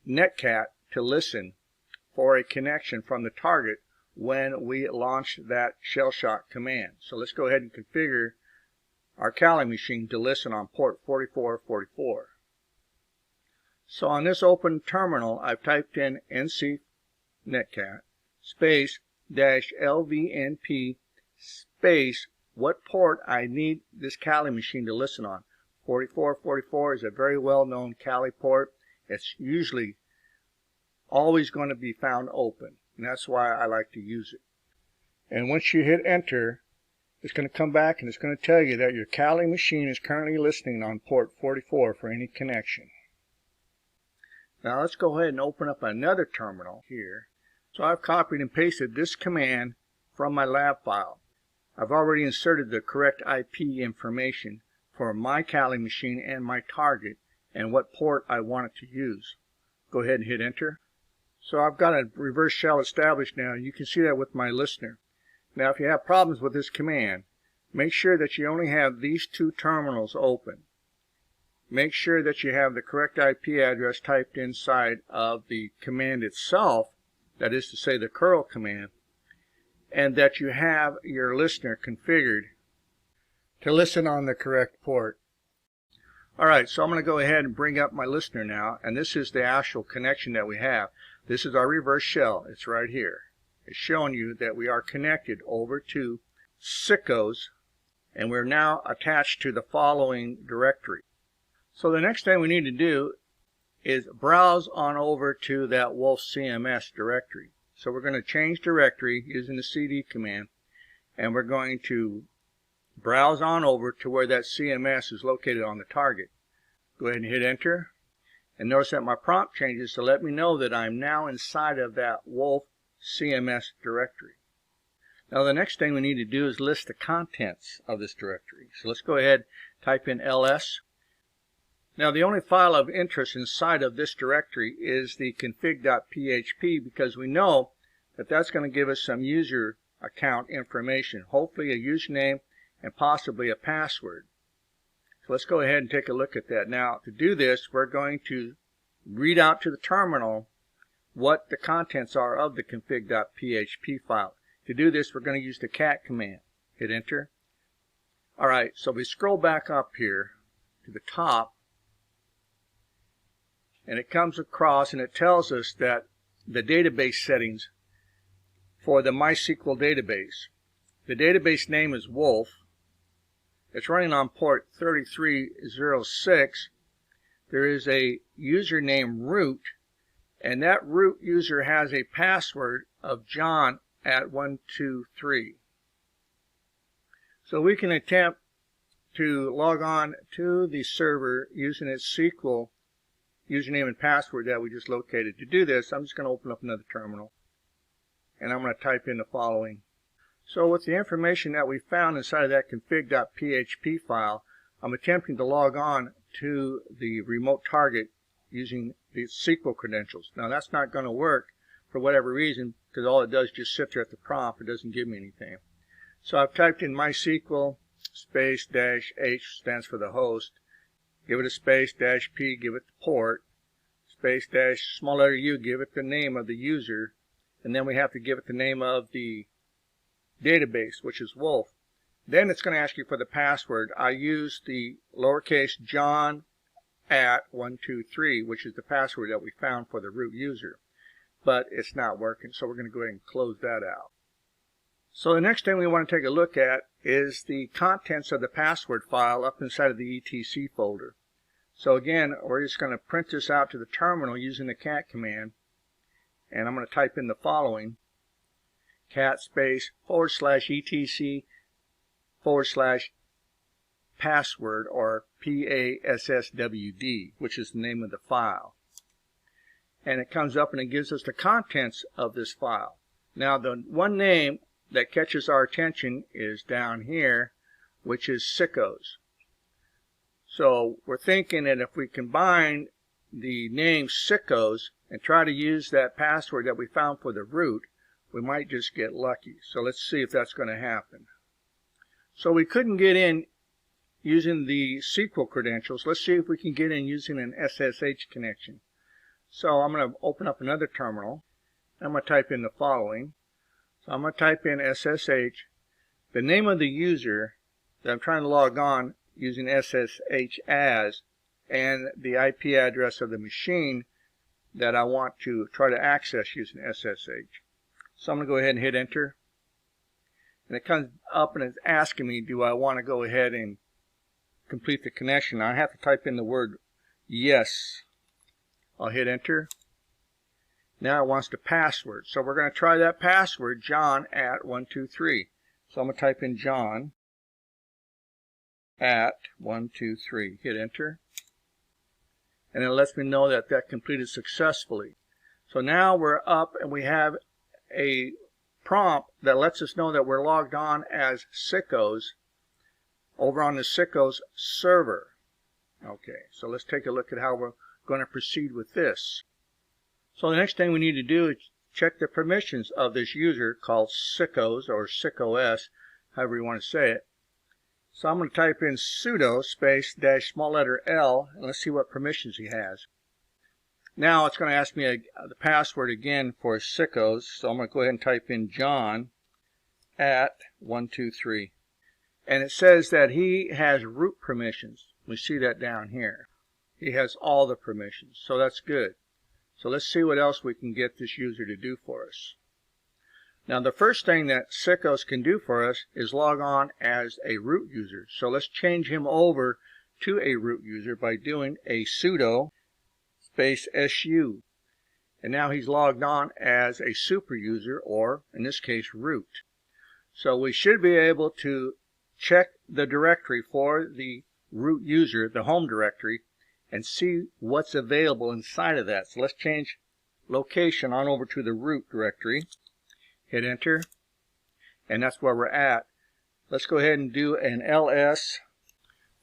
Netcat to listen for a connection from the target when we launch that shell shock command. So let's go ahead and configure our Kali machine to listen on port 4444. So on this open terminal, I've typed in nc netcat space -lvnp space what port I need this Kali machine to listen on. 4444 is a very well-known Kali port. It's usually always going to be found open, and that's why I like to use it. And once you hit enter, it's going to come back and it's going to tell you that your Kali machine is currently listening on port 44 for any connection. Now let's go ahead and open up another terminal here. So I've copied and pasted this command from my lab file. I've already inserted the correct IP information for my Kali machine and my target and what port I want it to use. Go ahead and hit enter. So I've got a reverse shell established now. You can see that with my listener. Now if you have problems with this command, make sure that you only have these two terminals open. Make sure that you have the correct IP address typed inside of the command itself, that is to say the curl command, and that you have your listener configured to listen on the correct port. Alright, so I'm going to go ahead and bring up my listener now, and this is the actual connection that we have. This is our reverse shell. It's right here. It's showing you that we are connected over to SickOS, and we're now attached to the following directory. So the next thing we need to do is browse on over to that Wolf CMS directory. So we're going to change directory using the cd command, and we're going to browse on over to where that CMS is located on the target. Go ahead and hit enter, and notice that my prompt changes to let me know that I'm now inside of that Wolf CMS directory. Now the next thing we need to do is list the contents of this directory. So let's go ahead, type in ls. Now the only file of interest inside of this directory is the config.php, because we know that that's going to give us some user account information, hopefully a username and possibly a password. So let's go ahead and take a look at that. Now to do this, we're going to read out to the terminal what the contents are of the config.php file. To do this, we're going to use the cat command. Hit enter. Alright, so we scroll back up here to the top, and it comes across and it tells us that the database settings for the MySQL database. The database name is Wolf. It's running on port 3306. There is a username root, and that root user has a password of John at 123. So we can attempt to log on to the server using its SQL username and password that we just located. To do this, I'm just going to open up another terminal, and I'm going to type in the following. So with the information that we found inside of that config.php file, I'm attempting to log on to the remote target using the SQL credentials. Now that's not going to work for whatever reason, because all it does is just sit there at the prompt. It doesn't give me anything. So I've typed in MySQL space -h stands for the host. Give it a space -p, give it the port, space small letter u, give it the name of the user, and then we have to give it the name of the database, which is Wolf. Then it's going to ask you for the password. I use the lowercase John at 123, which is the password that we found for the root user. But it's not working, so we're going to go ahead and close that out. So the next thing we want to take a look at is the contents of the password file up inside of the etc folder. So again, we're just going to print this out to the terminal using the cat command, and I'm going to type in the following: cat space /etc /password, or PASSWD, which is the name of the file. And it comes up and it gives us the contents of this file. Now the one name that catches our attention is down here, which is SickOS. So we're thinking that if we combine the name SickOS and try to use that password that we found for the root, we might just get lucky. So let's see if that's going to happen. So we couldn't get in using the SQL credentials. Let's see if we can get in using an SSH connection. So I'm going to open up another terminal. I'm going to type in the following. So I'm going to type in SSH, the name of the user that I'm trying to log on using SSH as, and the IP address of the machine that I want to try to access using SSH. So I'm going to go ahead and hit enter. And it comes up and it's asking me, do I want to go ahead and complete the connection? I have to type in the word yes. I'll hit enter. Now it wants the password. So we're going to try that password, John at 123. So I'm going to type in John at 123. Hit enter. And it lets me know that that completed successfully. So now we're up and we have a prompt that lets us know that we're logged on as SickOS over on the SickOS server. Okay, so let's take a look at how we're going to proceed with this. So the next thing we need to do is check the permissions of this user called SickOS or SickOS, however you want to say it. So I'm going to type in sudo space dash small letter L, and let's see what permissions he has. Now it's going to ask me the password again for SickOS, so I'm going to go ahead and type in John at 123. And it says that he has root permissions. We see that down here. He has all the permissions, so that's good. So let's see what else we can get this user to do for us. Now the first thing that SickOS can do for us is log on as a root user. So let's change him over to a root user by doing a sudo space su. And now he's logged on as a super user, or in this case root. So we should be able to check the directory for the root user, the home directory, and see what's available inside of that. So let's change location on over to the root directory. Hit enter, and that's where we're at. Let's go ahead and do an ls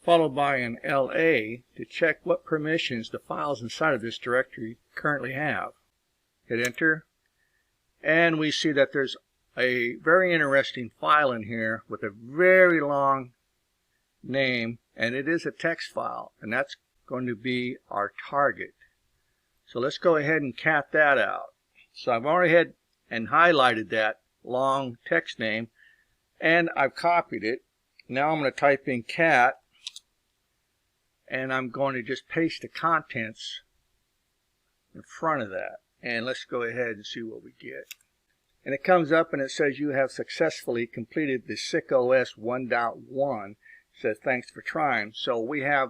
followed by an la to check what permissions the files inside of this directory currently have. Hit enter, and we see that there's a very interesting file in here with a very long name, and it is a text file, and that's going to be our target. So let's go ahead and cat that out. So I've already had and highlighted that long text name, and I've copied it. Now I'm going to type in cat, and I'm going to just paste the contents in front of that, and let's go ahead and see what we get. And it comes up and it says you have successfully completed the SickOS 1.1. It says thanks for trying. So we have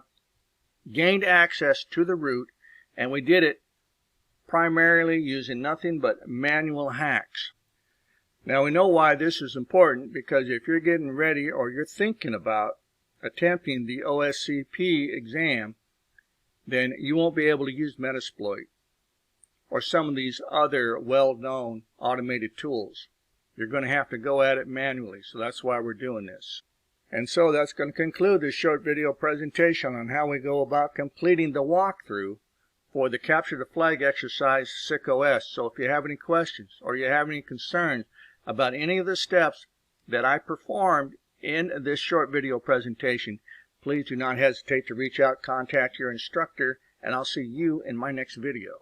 gained access to the root, and we did it primarily using nothing but manual hacks. Now we know why this is important, because if you're getting ready or you're thinking about attempting the OSCP exam, then you won't be able to use Metasploit or some of these other well-known automated tools. You're going to have to go at it manually, so that's why we're doing this. And so that's going to conclude this short video presentation on how we go about completing the walkthrough for the Capture the Flag exercise SickOS. So if you have any questions or you have any concerns about any of the steps that I performed in this short video presentation, please do not hesitate to reach out, contact your instructor, and I'll see you in my next video.